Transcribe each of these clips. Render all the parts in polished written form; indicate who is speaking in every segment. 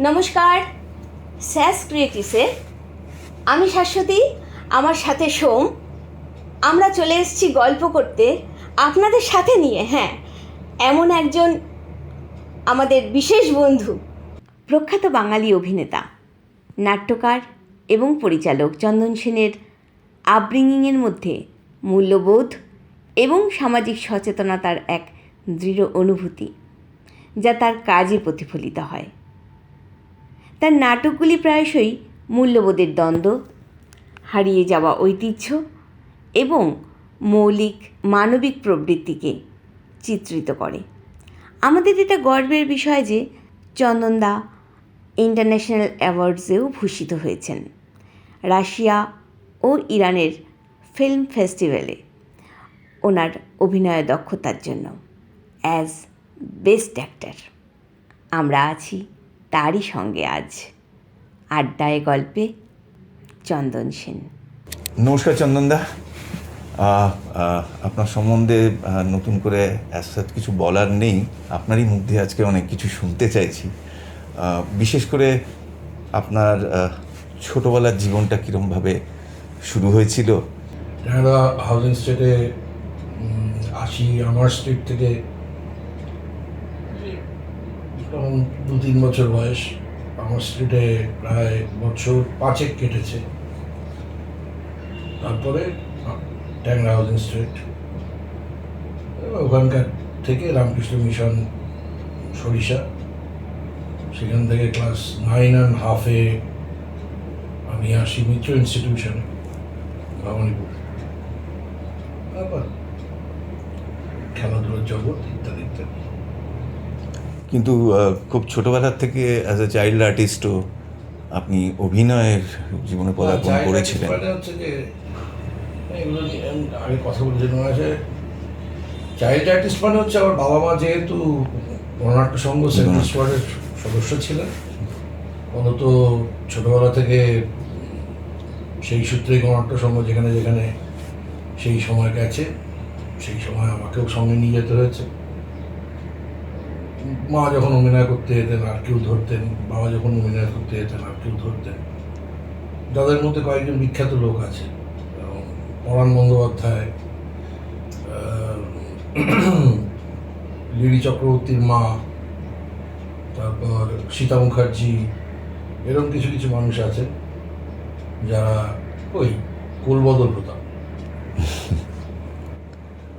Speaker 1: নমস্কার, স্যাস ক্রিয়েটিভসে আমি শাশ্বতী, আমার সাথে সোম। আমরা চলে এসেছি গল্প করতে আপনাদের সাথে নিয়ে। হ্যাঁ, এমন একজন আমাদের বিশেষ বন্ধু, প্রখ্যাত বাঙালি অভিনেতা, নাট্যকার এবং পরিচালক চন্দন সেনের আপব্রিঙিংয়ের মধ্যে মূল্যবোধ এবং সামাজিক সচেতনতার এক দৃঢ় অনুভূতি, যা তার কাজে প্রতিফলিত হয়। তার নাটকগুলি প্রায়শই মূল্যবোধের দ্বন্দ্ব, হারিয়ে যাওয়া ঐতিহ্য এবং মৌলিক মানবিক প্রবৃত্তিকে চিত্রিত করে। আমাদের এটা গর্বের বিষয় যে চন্দনদা ইন্টারন্যাশনাল অ্যাওয়ার্ডসেও ভূষিত হয়েছেন। রাশিয়া ও ইরানের ফিল্ম ফেস্টিভ্যালে ওনার অভিনয় দক্ষতার জন্য অ্যাজ বেস্ট অ্যাক্টর। আমরা আছি তারই সঙ্গে আজ আড্ডায় গল্পে চন্দন সেন।
Speaker 2: নমস্কার চন্দনদা, আপনার সম্বন্ধে নতুন করে অ্যাজ কিছু বলার নেই। আপনারই মধ্যে আজকে অনেক কিছু শুনতে চাইছি। বিশেষ করে আপনার ছোটোবেলার জীবনটা কীরকমভাবে শুরু হয়েছিল।
Speaker 3: কানাডা হাউজিং স্ট্রিটে আসি। আমার স্ট্রিট থেকে তখন 2-3 বছর বয়স। আমার স্ট্রিটে প্রায় বছর 5 কেটেছে। তারপরে ট্যাংরা হাউজিং স্ট্রিট, ওখানকার থেকে রামকৃষ্ণ মিশন সরিষা, সেখান থেকে ক্লাস 9.5-এ আমি আসি মিত্র ইনস্টিটিউশনে ভবানীপুর। তারপর খেলাধুলার জগৎ ইত্যাদি ইত্যাদি।
Speaker 2: কিন্তু খুব ছোটোবেলার থেকে অ্যাজ এ চাইল্ড আর্টিস্টও আপনি অভিনয়ের জীবনে পদার্পণ করেছিলেন।
Speaker 3: হচ্ছে যে এগুলো নিয়ে আগে কথা বলেছিলাম, আছে চাইল্ড আর্টিস্ট মানে হচ্ছে আমার বাবা মা যেহেতু গণনাট্য সংঘ সেন্ট্রাল স্কোয়াডের সদস্য ছিলেন, মূলত ছোটোবেলা থেকে সেই সূত্রেই গণনাট্য সংঘ যেখানে যেখানে সেই সময় গেছে, সেই সময় আমাকেও সঙ্গে নিয়ে যেতে হয়েছে। মা যখন অভিনয় করতে যেতেন আর কেউ ধরতেন, বাবা যখন অভিনয় করতে যেতেন আর কেউ ধরতেন। যাদের মধ্যে কয়েকজন বিখ্যাত লোক আছে, পরাণ বন্দ্যোপাধ্যায়, লিলি চক্রবর্তীর মা, তারপর সীতা মুখার্জি, এরকম কিছু কিছু মানুষ আছে যারা ওই কুলবদল হতাম।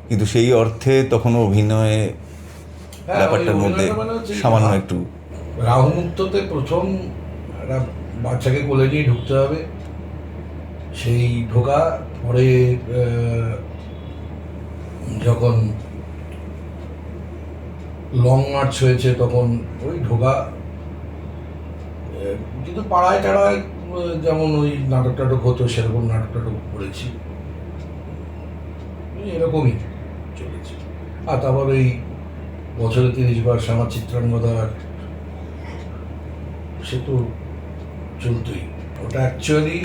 Speaker 2: কিন্তু সেই অর্থে তখনও অভিনয়ে ব্যাপারটার মধ্যে সামান্য একটু
Speaker 3: রাহুমুক্ততে প্রথম একটা বাচ্চাকে কোলে নিয়ে ঢুকতে হবে, সেই ঢোকা। পরে যখন লং মার্চ হয়েছে তখন ওই ঢোকা। কিন্তু পাড়ায় টাড়ায় যেমন ওই নাটক টাটক হতো সেরকম নাটক টাটক করেছি, এরকমই চলেছে। আর তারপর ওই বছরে 30 বার শ্যামা চিত্রাঙ্গদার, সে তো চলতোই। ওটা অ্যাকচুয়ালি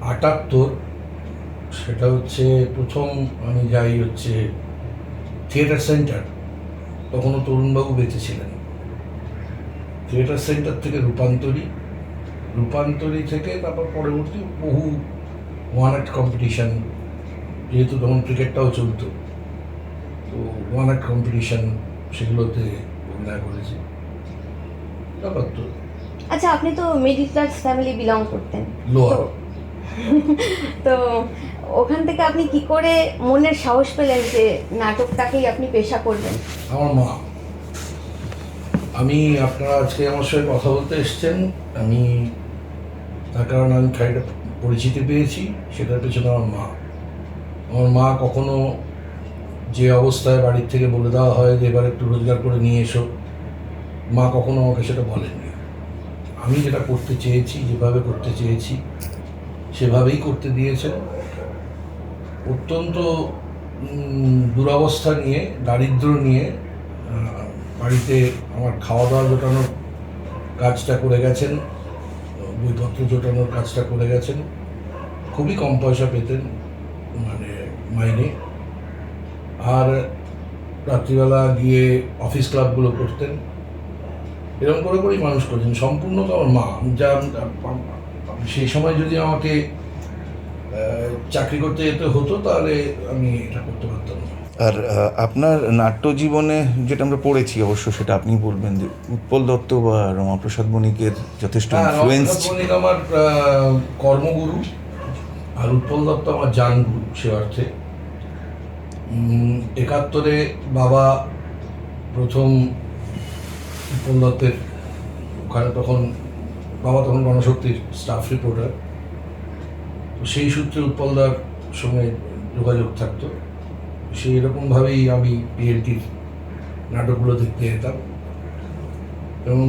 Speaker 3: 78, সেটা হচ্ছে প্রথম আমি যাই হচ্ছে থিয়েটার সেন্টার, তখনও তরুণবাবু বেঁচে ছিলেন। থিয়েটার সেন্টার থেকে রূপান্তরী থেকে তারপর পরবর্তী বহু ওয়ান অ্যাক্ট কম্পিটিশান, যেহেতু তখন ক্রিকেটটাও চলতো, তো ওয়ান অ্যাক্ট কম্পিটিশান সেগুলোতে অভিনয় করেছি। তারপর তো
Speaker 1: আচ্ছা, আপনি তো মিডল ক্লাস ফ্যামিলি বিলং করতেন,
Speaker 3: লোয়ার।
Speaker 1: তো ওখান থেকে আপনি কি করে মনের সাহস পেলেন যে নাটকটাকেই আপনি পেশা করবেন?
Speaker 3: আমার মা। আপনারা আজকে আমার সঙ্গে কথা বলতে এসছেন, আমি তার কারণে আমি খানিকটা পরিচিতি পেয়েছি, সেটার পেছনে আমার মা কখনো যে অবস্থায় বাড়ির থেকে বলে দেওয়া হয় যে এবার একটু রোজগার করে নিয়ে এসো, মা কখনো আমাকে সেটা বলেননি। আমি যেটা করতে চেয়েছি, যেভাবে করতে চেয়েছি সেভাবেই করতে দিয়েছেন। অত্যন্ত দুরবস্থা নিয়ে, দারিদ্র নিয়ে বাড়িতে আমার খাওয়া দাওয়া জোটানোর কাজটা করে গেছেন, বইপত্র জোটানোর কাজটা করে গেছেন। খুবই কম পয়সা পেতেন, মানে মাইনে। আর রাত্রিবেলা গিয়ে অফিস ক্লাবগুলো করতেন, এরকম করে করেই মানুষ করেছেন সম্পূর্ণ তো আমার মা। যা সেই সময় যদি আমাকে চাকরি করতে যেতে হতো তাহলে আমি এটা করতে পারতাম না।
Speaker 2: আর আপনার নাট্য জীবনে যেটা আমরা পড়েছি, অবশ্য সেটা আপনি বলবেন, যে উৎপল দত্ত বা রমাপ্রসাদ বণিকের যথেষ্ট ইনফ্লুয়েন্স
Speaker 3: রমাপ্রসাদ বণিক আমার কর্মগুরু, আর উৎপল দত্ত আমার জানগুরু সে অর্থে। 71-এ বাবা প্রথম উৎপল দত্তের ওখানে, তখন বাবা তখন গণশক্তির স্টাফ রিপোর্টার, তো সেই সূত্রে উৎপলদার সঙ্গে যোগাযোগ থাকতো। সেই রকমভাবেই আমি পিএলটির নাটকগুলো দেখতে যেতাম, এবং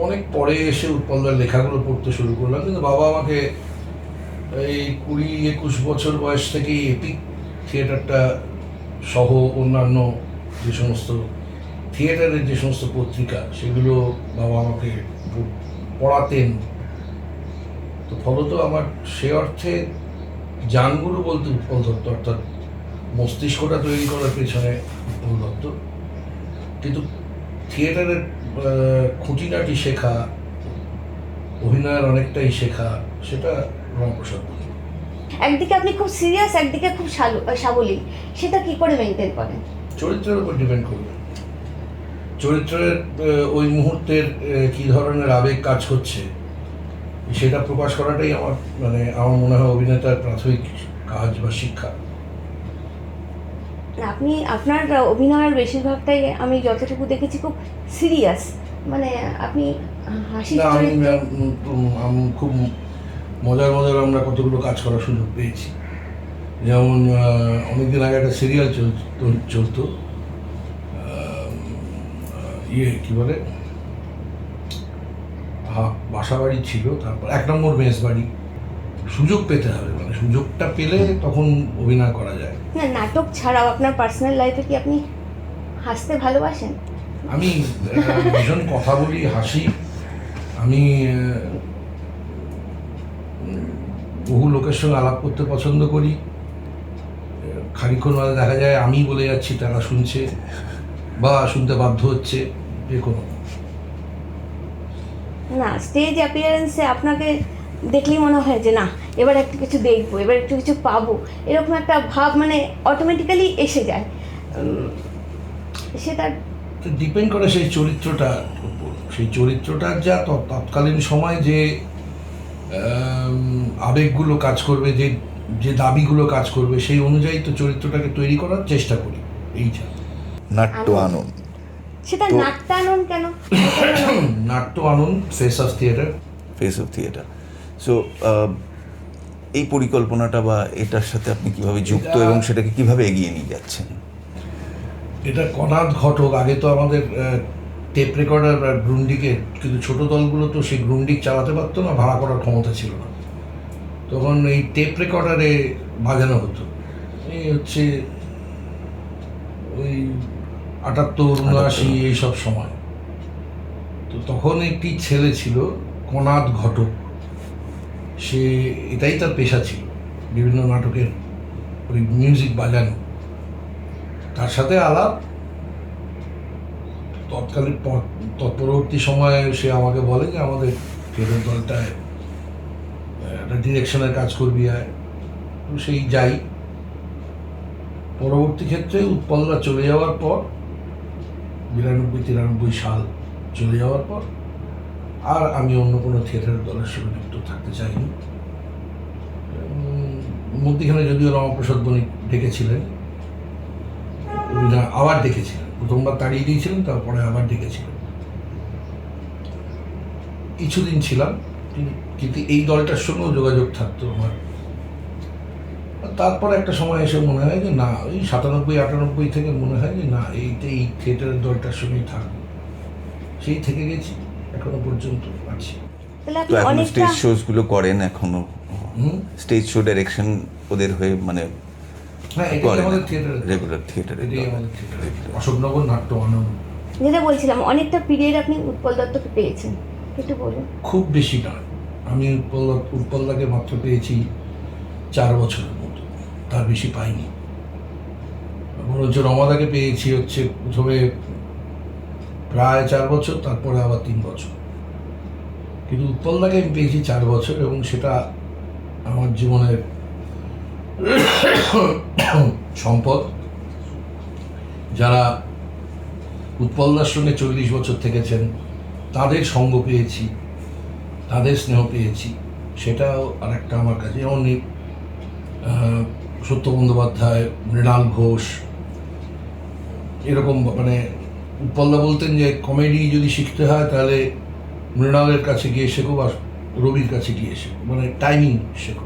Speaker 3: অনেক পরে এসে উৎপলদার লেখাগুলো পড়তে শুরু করলাম। কিন্তু বাবা আমাকে এই 20-21 বছর বয়স থেকেই এপিক থিয়েটারটা সহ অন্যান্য যে সমস্ত থিয়েটারের যে সমস্ত পত্রিকা সেগুলো বাবা আমাকে পড়াতেন। তো ফলত আমার সে অর্থে জানগুরু বলতে উৎপল দত্ত, অর্থাৎ মস্তিষ্কটা তৈরি করার পেছনে উৎপল দত্ত। কিন্তু থিয়েটারের খুঁটিনাটি শেখা, অভিনয়ের অনেকটাই শেখা, সেটা রমাপ্রসাদ বণিক।
Speaker 1: একদিকে আপনি খুব সিরিয়াস, একদিকে খুব সাবলীল, সেটা কি করে মেনটেন করেন?
Speaker 3: চরিত্রের উপর ডিপেন্ড করবে। চরিত্রের ওই মুহূর্তের কী ধরনের আবেগ কাজ করছে সেটা প্রকাশ করাটাই আমার মনে হয় অভিনেতার প্রাথমিক কাজ বা শিক্ষা।
Speaker 1: আপনি আপনার অভিনয়ের বেশিরভাগটাই আমি যতটুকু দেখেছি খুব সিরিয়াস, মানে আপনি হাসির
Speaker 3: না, আমি
Speaker 1: চরিত্রে
Speaker 3: খুব মজার আমরা কতগুলো কাজ করার সুযোগ পেয়েছি। যেমন অনেকদিন আগে একটা সিরিয়াল চলতো, কি বলে, বাসাবাড়ি ছিল, তারপর 1 নম্বর মেস বাড়ি। সুযোগ পেতে হবে, মানে সুযোগটা পেলে তখন অভিনয় করা যায়।
Speaker 1: না, নাটক ছাড়াও আপনার পার্সোনাল লাইফে কি আপনি হাসতে ভালোবাসেন?
Speaker 3: আমি ভীষণ কথা বলি, হাসি। আমি বহু লোকের সঙ্গে আলাপ করতে পছন্দ করি। খানিকক্ষণ বাদে দেখা যায় আমি বলে যাচ্ছি, তারা শুনছে বা শুনতে বাধ্য হচ্ছে, যে কোনো।
Speaker 1: না, স্টেজ অ্যাপিয়ারেন্সে আপনাকে দেখলেই মনে হয় যে না, এবার একটু কিছু দেখবো, এবার একটু কিছু পাবো, এরকম একটা ভাব মানে অটোমেটিক্যালি এসে যায়। সেটা
Speaker 3: ডিপেন্ড করে সেই চরিত্রটার উপর। সেই চরিত্রটার যা তৎকালীন সময় যে আবেগগুলো কাজ করবে, যে দাবিগুলো কাজ করবে, সেই অনুযায়ী তো চরিত্রটাকে তৈরি করার চেষ্টা করি। এইটা
Speaker 2: নাট্য আনন্দ।
Speaker 1: সেটা নাট্যানন কেন?
Speaker 3: Natya Anand, face of theatre.
Speaker 2: Face of theatre. So এই পরিকল্পনাটা বা এটার সাথে আপনি কিভাবে যুক্ত এবং সেটাকে কিভাবে এগিয়ে নিয়ে যাচ্ছেন?
Speaker 3: এটা কনাদ ঘটক। আগে তো আমাদের টেপ রেকর্ডার বা গ্রুন্ডিকে, কিন্তু ছোট দলগুলো তো সেই গ্রুন্ডিক চালাতে পারতো না, ভাড়া করার ক্ষমতা ছিল না। তখন এই টেপ রেকর্ডারে বাজানো হতো। এই হচ্ছে ওই 78-79 এইসব সময়। তো তখন একটি ছেলে ছিল কনাদ ঘটক, সে এটাই তার পেশা ছিল, বিভিন্ন নাটকের ওই মিউজিক বাজানো। তার সাথে আলাপ। তৎপরবর্তী সময়ে সে আমাকে বলে যে আমাদের থিয়েটার দলটায় একটা ডিরেকশনের কাজ করবি, আয়। সেই যাই। পরবর্তী ক্ষেত্রে উৎপলদা চলে যাওয়ার পর, 92-93 সাল চলে যাওয়ার পর আর আমি অন্য কোনো থিয়েটারের দলের সঙ্গে যুক্ত থাকতে চাইনি। মধ্যখানে যদিও রমাপ্রসাদ বণিক ডেকেছিলেন, আবার ডেকেছিলেন। প্রথমবার তাড়িয়ে দিয়েছিলেন, তারপরে আবার ডেকেছিলেন। কিছুদিন ছিলাম, কিন্তু এই দলটার সঙ্গেও যোগাযোগ থাকতো আমার। তারপর একটা সময় এসে মনে হয় যে না, ওই 97-98 থেকে মনে হয় যে না, এই থিয়েটারের দলটার সঙ্গেই থাকবো। সেই থেকে গেছি, এখনো পর্যন্ত আছি।
Speaker 1: তাহলে
Speaker 2: তো
Speaker 1: আপনি
Speaker 2: এখন
Speaker 1: অনেকটা
Speaker 2: স্টেজ শোগুলো করেন এখনো? স্টেজ শো ডাইরেকশন ওদের হয়ে মানে
Speaker 3: হ্যাঁ, এটাই আমাদের থিয়েটারে,
Speaker 2: রেগুলার থিয়েটারে।
Speaker 3: এটাই আমাদের থিয়েটারে, অশোকনগর নাট্য আনন্দ।
Speaker 1: যেটা বলছিলাম, অনেকটা পিরিয়ড আপনি উৎপল দত্তকে পেয়েছেন, একটু বলুন।
Speaker 3: খুব বেশি না, আমি উৎপলদাকে মাত্র পেয়েছি 4 বছরের মতো, তার বেশি পাইনি। বরঞ্চ রমাদাকে পেয়েছি হচ্ছে প্রথমে প্রায় 4 বছর, তারপরে আবার 3 বছর। কিন্তু উৎপলদাকে আমি পেয়েছি 4 বছর, এবং সেটা আমার জীবনের সম্পদ। যারা উৎপলদার সঙ্গে 40 বছর থেকেছেন, তাদের সঙ্গ পেয়েছি, তাদের স্নেহ পেয়েছি, সেটাও আর একটা আমার কাছে। যেমন সত্য বন্দ্যোপাধ্যায়, মৃণাল ঘোষ, এরকম মানে উৎপলদা বলতেন যে কমেডি যদি শিখতে হয় তাহলে মৃণালের কাছে গিয়ে শেখো বা রবির কাছে গিয়ে শেখো, মানে টাইমিং শেখো।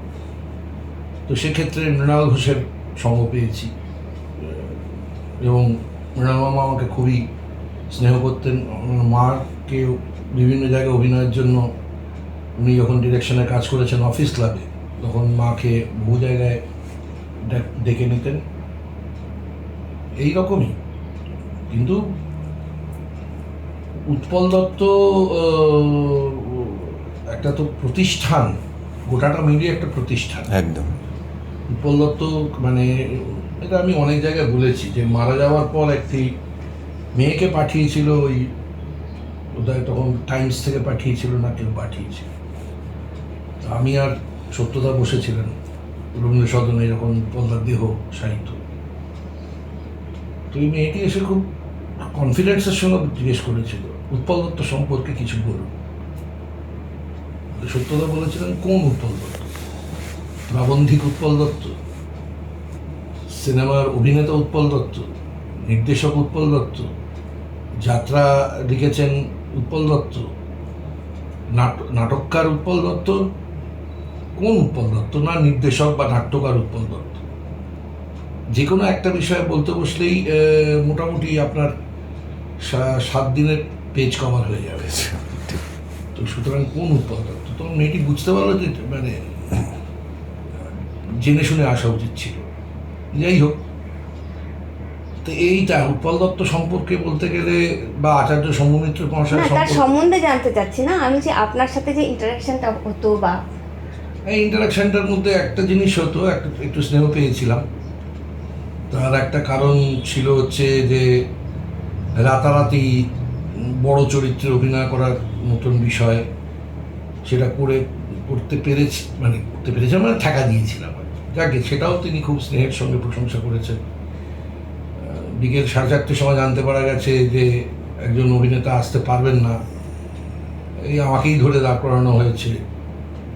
Speaker 3: তো সেক্ষেত্রে মৃণাল ঘোষের সঙ্গ পেয়েছি, এবং মৃণাল মামা আমাকে খুবই স্নেহ করতেন। আমার মাকে বিভিন্ন জায়গায় অভিনয়ের জন্য উনি যখন ডিরেকশনে কাজ করেছেন অফিস ক্লাবে, তখন মাকে বহু জায়গায় ডেকে নিতেন, এই রকমই। কিন্তু উৎপল দত্ত একটা তো প্রতিষ্ঠান, গোটাটা মিলিয়ে একটা প্রতিষ্ঠান।
Speaker 2: একদম।
Speaker 3: উৎপল দত্ত মানে, এটা আমি অনেক জায়গায় বলেছি যে মারা যাওয়ার পর একটি মেয়েকে পাঠিয়েছিল, ওই বোধহয় তখন টাইমস থেকে পাঠিয়েছিল না, কেউ পাঠিয়েছিল। আমি আর সত্যদা বসেছিলেন রবীন্দ্র সদনে যখন উৎপলদার দেহ সাহিত্য। তো এই মেয়েটি এসে খুব কনফিডেন্সের সঙ্গে জিজ্ঞেস করেছিল উৎপল দত্ত সম্পর্কে কিছু বলুন। সত্যদা বলেছিলেন, কোন উৎপল দত্ত? প্রাবন্ধিক উৎপল দত্ত, সিনেমার অভিনেতা উৎপল দত্ত, নির্দেশক উৎপল দত্ত, যাত্রা লিখেছেন উৎপল দত্ত, নাটককার উৎপল দত্ত, কোন উৎপল দত্ত? না নির্দেশক বা নাট্যকার উৎপল দত্ত। যে কোনো একটা বিষয়ে বলতে বসলেই মোটামুটি আপনার 7 দিনের পেজ কভার হয়ে যাবে। তো সুতরাং কোন উৎপল দত্ত? তো মেয়েটি বুঝতে পারলো যে মানে জেনে শুনে আসা উচিত ছিল। যাই হোক, তো এইটা উৎপল দত্ত সম্পর্কে বলতে গেলে, বা আচার্য শম্ভুমিত্র মহাশয়
Speaker 1: না, তার
Speaker 3: সম্পর্কে,
Speaker 1: সম্বন্ধে জানতে চাচ্ছি না আমি, যে আপনার সাথে যে ইন্টারাকশনটা হতো বা
Speaker 3: এই ইন্টারাকশনটার মধ্যে একটা জিনিস হতো, একটু স্নেহ পেয়েছিলাম। তার একটা কারণ ছিল হচ্ছে যে রাতারাতি বড় চরিত্রে অভিনয় করার মতন বিষয়, সেটা করতে পেরেছি, মানে ঠেকা দিয়েছিলাম। যাকে সেটাও তিনি খুব স্নেহের সঙ্গে প্রশংসা করেছেন। বিকেল 4:30 সময় জানতে পারা গেছে যে একজন অভিনেতা আসতে পারবেন না, এই আমাকেই ধরে দাঁড় করানো হয়েছে,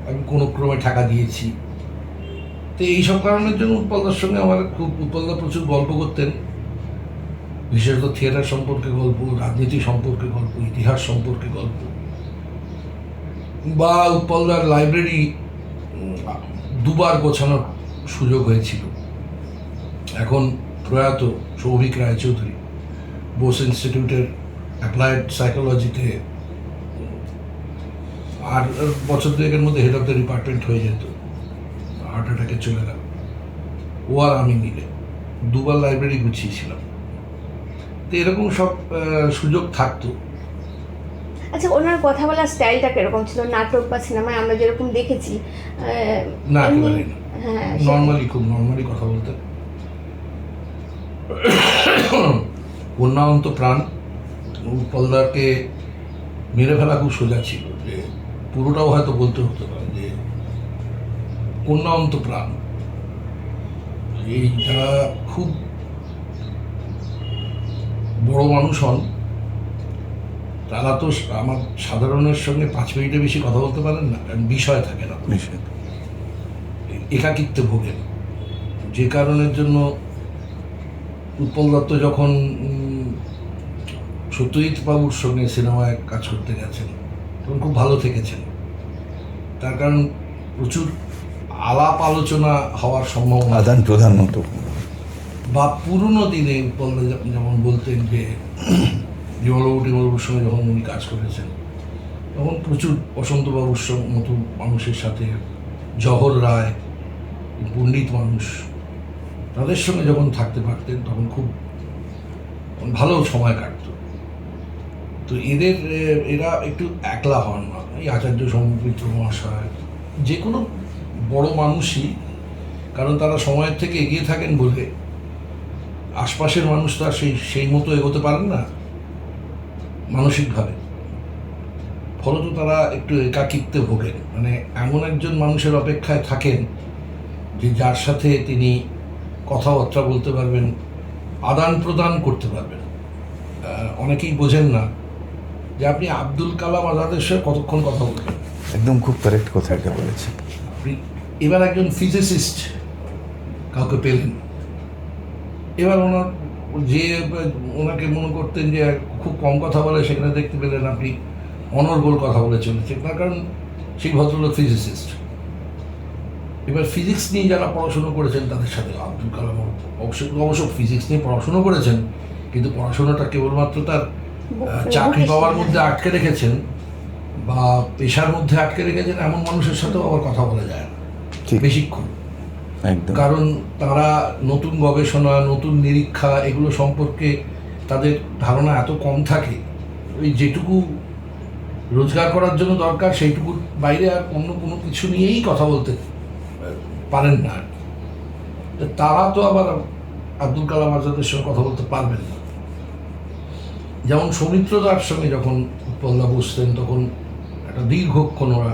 Speaker 3: আমি কোনো ক্রমে টাকা দিয়েছি। তো এইসব কারণের জন্য উৎপলদার সঙ্গে আমার উৎপলদা প্রচুর গল্প করতেন, বিশেষত থিয়েটার সম্পর্কে গল্প, রাজনীতি সম্পর্কে গল্প, ইতিহাস সম্পর্কে গল্প। বা উৎপলদার লাইব্রেরি 2বার গোছানোর সুযোগ হয়েছিল। এখন প্রয়াত সৌভিক রায়চৌধুরী বোস ইনস্টিটিউটের অ্যাপ্লায়েড সাইকোলজিতে 8 বছর 2-এর মধ্যে হেড অফ দ্য ডিপার্টমেন্ট হয়ে যেত, হার্ট অ্যাটাকে চলে গেল। ও আর আমি মিলে 2বার লাইব্রেরি গুছিয়েছিলাম। তো এরকম সব সুযোগ থাকতো।
Speaker 1: আচ্ছা, ওনার কথা বলার স্টাইলটা কিরকম ছিল? নাটক বা সিনেমায় আমরা যেরকম দেখেছি
Speaker 3: না,
Speaker 1: এমনি-
Speaker 3: একেবারেই না,
Speaker 1: হ্যাঁ,
Speaker 3: খুব নর্মালি কথা বলতে। কন্যান্ত প্রাণ, উৎপলদাকে মেরে ফেলা খুব সোজা ছিল, যে পুরোটাও হয়তো বলতে হতো না, যে কন্যান্ত প্রাণ, এইটা খুব বড় মানুষ হন, তারা তো আমার সাধারণের সঙ্গে 5 মিনিটের বেশি কথা বলতে পারেন না, কারণ বিষয় থাকে না, একাকিত্বে ভোগেন। যে কারণের জন্য উৎপল দত্ত যখন সত্যজিৎ বাবুর সঙ্গে সিনেমায় কাজ করতে গেছেন, তখন খুব ভালো থেকেছেন। তার কারণ প্রচুর আলাপ আলোচনা হওয়ার সম্ভাবনা,
Speaker 2: আদান প্রধান মতো।
Speaker 3: বা পুরনো দিনে উৎপলদা যেমন বলতেন যে বিমলবাবুর সঙ্গে যখন উনি কাজ করেছেন, তখন প্রচুর বসন্তবাবুর মতো মানুষের সাথে, জহর রায়, পণ্ডিত মানুষ, তাদের সঙ্গে যখন থাকতে পারতেন তখন খুব ভালো সময় কাটত। তো এরা একটু একলা হন না, এই আচার্য শম্ভুমিত্র মহাশয়, যে কোনো বড় মানুষই, কারণ তারা সময়ের থেকে এগিয়ে থাকেন বলে আশপাশের মানুষ তো আর সেই মতো এগোতে পারেন না। মানসিকভাবে, ফলত তারা একটু একাকিত্বে ভোগেন। মানে এমন একজন মানুষের অপেক্ষায় থাকেন যে যার সাথে তিনি কথাবার্তা বলতে পারবেন, আদান প্রদান করতে পারবেন। অনেকেই বোঝেন না যে আপনি আব্দুল কালাম আজাদের সাথে কতক্ষণ কথা বলবেন।
Speaker 2: একদম খুব কারেক্ট কথা এটা বলেছেন।
Speaker 3: এবার একজন ফিজিসিস্ট কাউকে পেলেন, এবার ওনাকে মনে করতেন যে খুব কম কথা বলে, সেখানে দেখতে পেলেন আপনি অনর্গল কথা বলে চলেছেন, তার কারণ সেই ভদ্রলোক ফিজিসিস্ট। এবার ফিজিক্স নিয়ে যারা পড়াশুনো করেছেন তাদের সাথে আব্দুল কালাম অবশ্য ফিজিক্স নিয়ে পড়াশুনো করেছেন, কিন্তু পড়াশোনাটা কেবলমাত্র তার চাকরি পাওয়ার মধ্যে আটকে রেখেছেন বা পেশার মধ্যে আটকে রেখেছেন, এমন মানুষের সাথেও আবার কথা বলা যায় না বেশিক্ষণ।
Speaker 2: একদম।
Speaker 3: কারণ তারা নতুন গবেষণা, নতুন নিরীক্ষা এগুলো সম্পর্কে তাদের ধারণা এত কম থাকে, ওই যেটুকু রোজগার করার জন্য দরকার সেইটুকুর বাইরে আর অন্য কোনো কিছু নিয়েই কথা বলতে পারেন না। তারা তো আবার আব্দুল কালাম আজাদের সঙ্গে কথা বলতে পারবেন না। যেমন সৌমিত্রদার সঙ্গে যখন উৎপলদা বসতেন তখন একটা দীর্ঘক্ষণ ওরা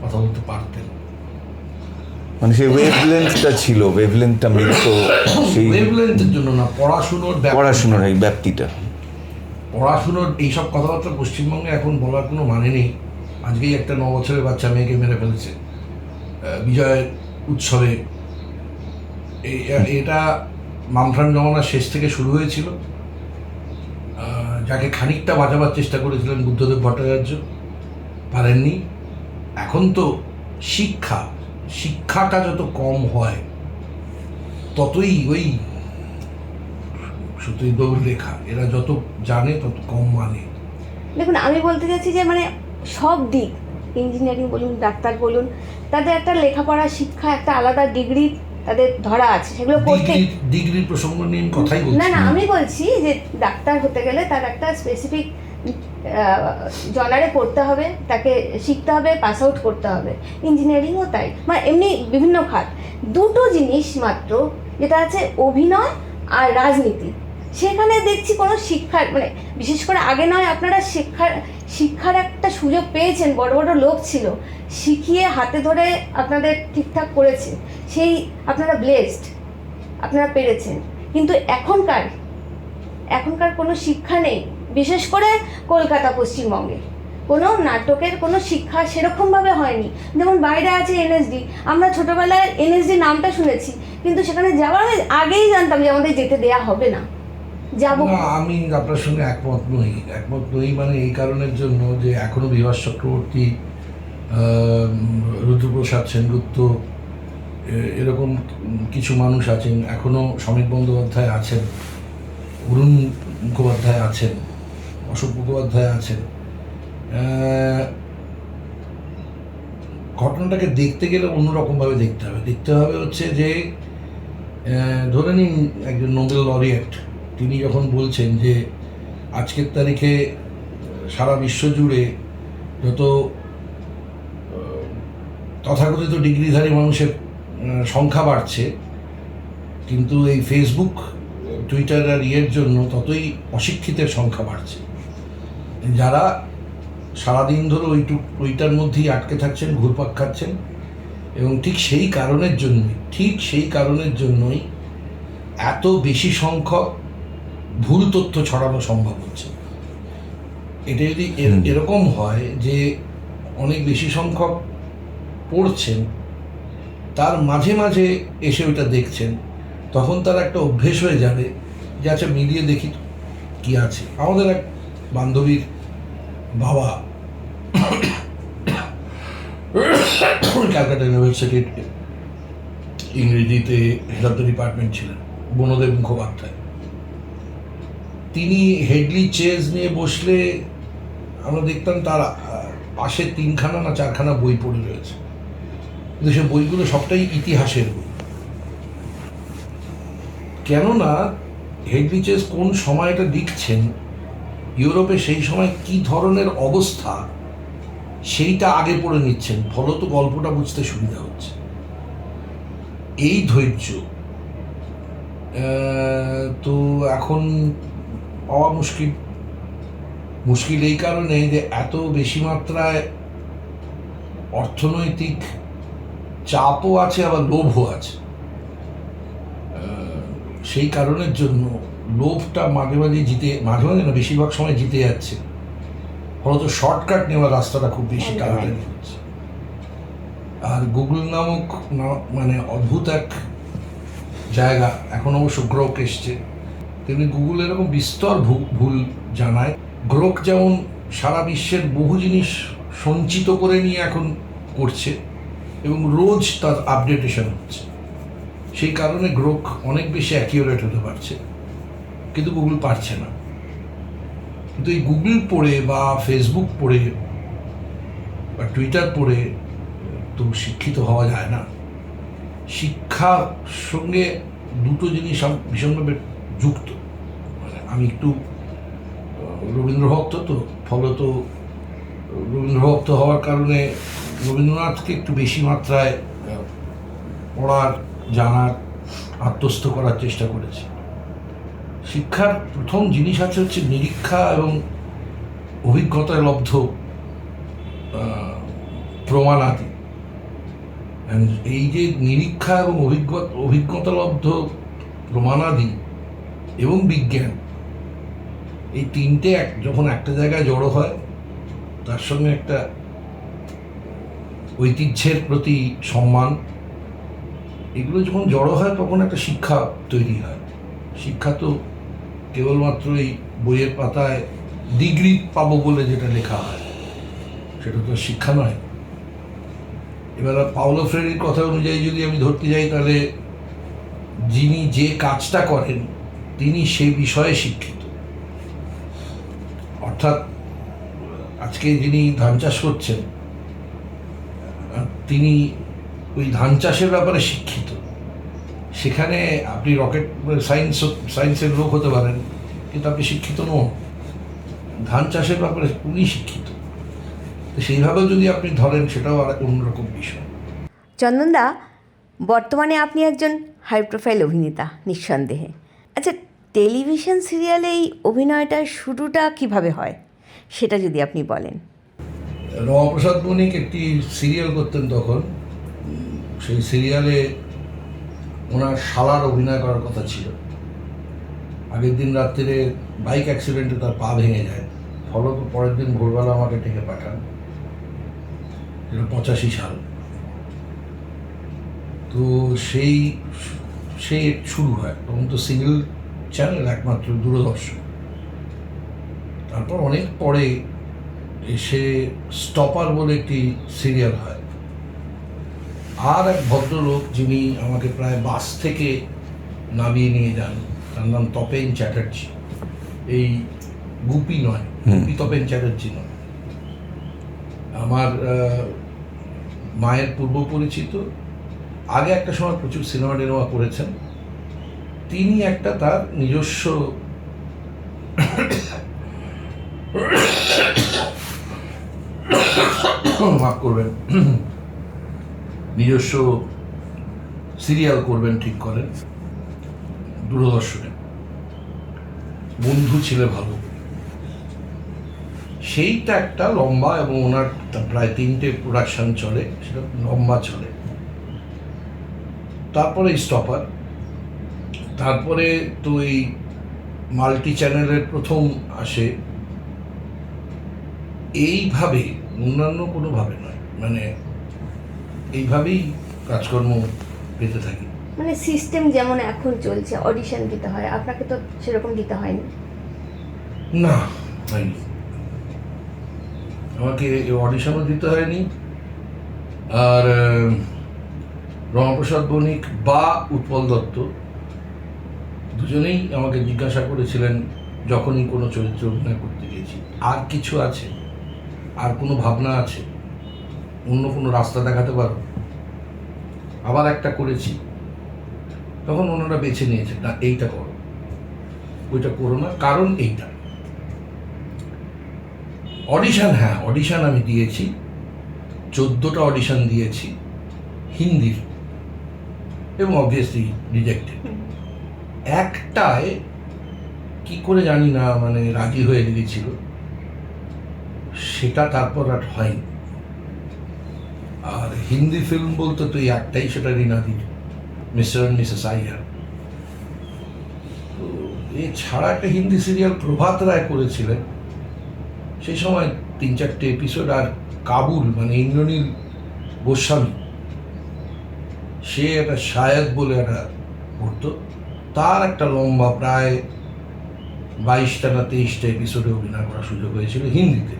Speaker 3: কথা বলতে পারতেন।
Speaker 2: মানে সেই ওয়েভলেন্থটা ছিল, ওয়েভলেন্থটা মিলতো। সেই
Speaker 3: ওয়েভলেন্থের জন্য না,
Speaker 2: পড়াশুনোর এই ব্যাপ্তিটা,
Speaker 3: পড়াশুনোর এইসব কথাবার্তা পশ্চিমবঙ্গে এখন বলার কোনো মানে নেই। আজকেই একটা 9 বছরের বাচ্চা মেয়েকে মেরে ফেলেছে বিজয়ের উৎসবে। এটা মামফ্রান জমানার শেষ থেকে শুরু হয়েছিল, যাকে খানিকটা বাঁচাবার চেষ্টা করেছিলেন বুদ্ধদেব ভট্টাচার্য, পারেননি। এখন তো শিক্ষাটা যত কম হয় ততই ওই সত্যজিৎবাবুর লেখা এরা যত জানে তত কম মানে।
Speaker 1: দেখুন, আমি বলতে চাচ্ছি যে মানে সব দিক, ইঞ্জিনিয়ারিং বলুন, ডাক্তার বলুন, তাদের একটা লেখাপড়া শিক্ষা, একটা আলাদা ডিগ্রি তাদের ধরা আছে, সেগুলো পড়তে।
Speaker 3: ডিগ্রির প্রসঙ্গ নিয়ে কথাই বলছি
Speaker 1: না, আমি বলছি যে ডাক্তার হতে গেলে তার একটা স্পেসিফিক জনারে পড়তে হবে, তাকে শিখতে হবে, পাস আউট করতে হবে। ইঞ্জিনিয়ারিংও তাই, মানে এমনি বিভিন্ন খাত। দুটো জিনিস মাত্র যেটা আছে, অভিনয় আর রাজনীতি, সেখানে দেখছি কোনো শিক্ষার, মানে বিশেষ করে আগে নয়, আপনারা শিক্ষার একটা সুযোগ পেয়েছেন, বড় বড় লোক ছিল, শিখিয়ে হাতে ধরে আপনাদের ঠিকঠাক করেছে, সেই আপনারা ব্লেসড, আপনারা পেরেছেন। কিন্তু এখনকার কোনো শিক্ষা নেই, বিশেষ করে কলকাতা, পশ্চিমবঙ্গে কোনো নাটকের কোনো শিক্ষা সেরকমভাবে হয়নি। যেমন বাইরে আছে এনএসডি, আমরা ছোটোবেলায় এনএসডি নামটা শুনেছি, কিন্তু সেখানে যাওয়ার আগেই জানতাম যে আমাদের যেতে দেয়া হবে না, যাবো।
Speaker 3: আমি আপনার সঙ্গে একমত নই মানে এই কারণের জন্য যে এখনো বিভাস চক্রবর্তী, রুদ্রপ্রসাদ সেনগুপ্ত, এরকম কিছু মানুষ আছেন, এখনো সমীর বন্দ্যোপাধ্যায় আছেন, অরুণ মুখোপাধ্যায় আছেন, অশোক মুখোপাধ্যায় আছেন। ঘটনাটাকে দেখতে গেলে অন্যরকমভাবে দেখতে হবে হচ্ছে যে ধরে নিন একজন নোবেল লরিয়েট, তিনি যখন বলছেন যে আজকের তারিখে সারা বিশ্ব জুড়ে যত তথাকথিত ডিগ্রিধারী মানুষের সংখ্যা বাড়ছে, কিন্তু এই ফেসবুক, টুইটার আর জন্য ততই অশিক্ষিতের সংখ্যা বাড়ছে, যারা সারাদিন ধরে ওইটার মধ্যেই আটকে থাকছেন, ঘুরপাক খাচ্ছেন। এবং ঠিক সেই কারণের জন্যই এত বেশি সংখ্যক ভুল তথ্য ছড়ানো সম্ভব হচ্ছে। এটা যদি এরকম হয় যে অনেক বেশি সংখ্যক পড়ছেন, তার মাঝে মাঝে এসে ওইটা দেখছেন, তখন তার একটা অভ্যেস হয়ে যাবে যে আচ্ছা মিলিয়ে দেখি কি আছে। আমাদের এক বান্ধবীর বাবা ক্যালকাটা ইউনিভার্সিটির ইংরেজিতে হেড অফ দ্য ডিপার্টমেন্ট ছিলেন, বনদেব মুখোপাধ্যায়। তিনি হেডলি চেজ নিয়ে বসলে আমরা দেখতাম তার পাশে 3খানা না 4খানা বই পড়ে রয়েছে, কিন্তু সে বইগুলো সবটাই ইতিহাসের বই। কেননা হেডলি চেজ কোন সময়টা লিখছেন, ইউরোপে সেই সময় কি ধরনের অবস্থা, সেইটা আগে পড়ে নিচ্ছেন, ফলত গল্পটা বুঝতে সুবিধা হচ্ছে। এই ধৈর্য তো এখন পাওয়া মুশকিল। মুশকিল এই কারণে যে এত বেশি মাত্রায় অর্থনৈতিক চাপও আছে, আবার লোভও আছে। সেই কারণের জন্য লোভটা মাঝে মাঝে না, বেশিরভাগ সময় জিতে যাচ্ছে, ফলত শর্টকাট নেওয়ার রাস্তাটা খুব বেশি টানাটানি হচ্ছে। আর গুগল নামক মানে অদ্ভুত এক জায়গা, এখন অবশ্য গ্রোক এসছে, তেমনি গুগল এরকম বিস্তর ভুল জানায়। গ্রোক যেমন সারা বিশ্বের বহু জিনিস সঞ্চিত করে নিয়ে এখন করছে এবং রোজ তার আপডেটেশন হচ্ছে, সেই কারণে গ্রোক অনেক বেশি অ্যাকিউরেট হতে পারছে, কিন্তু গুগল পারছে না। কিন্তু এই গুগল পড়ে বা ফেসবুক পড়ে বা টুইটার পড়ে তো শিক্ষিত হওয়া যায় না। শিক্ষার সঙ্গে দুটো জিনিস ভীষণভাবে যুক্ত। মানে আমি একটু রবীন্দ্রভক্ত, তো ফলত রবীন্দ্রভক্ত হওয়ার কারণে রবীন্দ্রনাথকে একটু বেশি মাত্রায় পড়ার, জানার, আত্মস্থ করার চেষ্টা করেছি। শিক্ষার প্রথম জিনিস হচ্ছে নিরীক্ষা এবং অভিজ্ঞতায় লব্ধ প্রমাণাদি। এই যে নিরীক্ষা এবং অভিজ্ঞতালব্ধ প্রমাণাদি এবং বিজ্ঞান, এই তিনটে যখন একটা জায়গায় জড়ো হয়, তার সঙ্গে একটা ঐতিহ্যের প্রতি সম্মান, এগুলো যখন জড়ো হয় তখন একটা শিক্ষা তৈরি হয়। শিক্ষা তো কেবলমাত্র এই বইয়ের পাতায় ডিগ্রি পাবো বলে যেটা লেখা হয়, সেটা তো শিক্ষা নয়। এবার পাওলো ফ্রেরির কথা অনুযায়ী যদি আমি ধরতে যাই, তাহলে যিনি যে কাজটা করেন তিনি সে বিষয়ে শিক্ষিত। অর্থাৎ আজকে যিনি ধান চাষ করছেন, তিনি ওই ধান চাষের ব্যাপারে শিক্ষিত। সেখানে আপনি রকেট সায়েন্সের লোক হতে পারেন, কিন্তু আপনি শিক্ষিত নন। ধান চাষের ব্যাপারে উনি শিক্ষিত। সেইভাবেও যদি আপনি ধরেন, সেটাও আর অন্যরকম বিষয়।
Speaker 1: চন্দনদা, বর্তমানে আপনি একজন হাই প্রোফাইল অভিনেতা নিঃসন্দেহে। আচ্ছা, টেলিভিশন সিরিয়ালে এই অভিনয়টার শুরুটা কিভাবে হয় সেটা যদি আপনি বলেন।
Speaker 3: রমাপ্রসাদ বণিক একটি সিরিয়াল করতেন তখন। সেই সিরিয়ালে ওনার শালার অভিনয় করার কথা ছিল। আগের দিন রাত্রিরে বাইক অ্যাক্সিডেন্টে তার পা ভেঙে যায়, ফলত পরের দিন ভোরবেলা আমাকে ডেকে পাঠান। এটা 85 সাল। তো সেই শুরু হয় তখন তো সিঙ্গেল চ্যানেল, একমাত্র দূরদর্শন। তারপর অনেক পরে এসে স্টপার বলে একটি সিরিয়াল হয়। আর এক ভদ্রলোক যিনি আমাকে প্রায় বাস থেকে নামিয়ে নিয়ে যান, তার নাম তপেন চ্যাটার্জি। এই গুপি নয়, গুপি তপেন চ্যাটার্জি নয়, আমার মায়ের পূর্ব পরিচিত। আগে একটা সময় প্রচুর সিনেমা টিনেমা করেছেন। তিনি একটা তার নিজস্ব মাফ করবেন, নিজস্ব সিরিয়াল করবেন ঠিক করেন দূরদর্শনে। বন্ধু ছিলে ভালো, সেইটা একটা লম্বা, এবং ওনার প্রায় 3টে প্রোডাকশন চলে, সেটা লম্বা চলে। তারপরে স্টপার, তারপরে তো এই মাল্টি চ্যানেলের প্রথম আসে। এইভাবে, অন্যান্য কোনোভাবে নয়, মানে এইভাবেই কাজকর্ম পেতে থাকি।
Speaker 1: মানে সিস্টেম যেমন এখন চলছে, অডিশন দিতে হয়, আপনাকে তো সেরকম দিতে হয়নি?
Speaker 3: না, হয়নি। আমাকে অডিশনও দিতে হয়নি। আর রমাপ্রসাদ বণিক বা উৎপল দত্ত দুজনেই আমাকে জিজ্ঞাসা করেছিলেন যখনই কোনো চরিত্র অভিনয় করতে গিয়েছি, আর কিছু আছে, আর কোনো ভাবনা আছে, অন্য কোনো রাস্তা দেখাতে পারো? আবার একটা করেছি, তখন ওনারা বেছে নিয়েছেন, না এইটা করো, ওইটা করো না, কারণ এইটা। অডিশন, হ্যাঁ অডিশন আমি দিয়েছি, 14টা অডিশন দিয়েছি হিন্দির, এবং অবভিয়াসলি রিজেক্টেড। একটায় কি করে জানি না, মানে রাজি হয়ে গিয়েছিল, সেটা তারপর আর হয়নি। আর হিন্দি ফিল্ম বলতে তো এই একটাই, সেটা রিনাদির মিস্টার অ্যান্ড মিসেস আইয়ার। তো এছাড়া একটা হিন্দি সিরিয়াল প্রভাত রায় করেছিলেন, সেই সময় 3-4টে এপিসোড। আর কাবুল মানে ইন্দ্রনীল গোস্বামী, সে একটা শায়দ বলে একটা করতো, তার একটা লম্বা প্রায় 22টা না 23টা এপিসোডে অভিনয় করার সুযোগ হয়েছিল হিন্দিতে।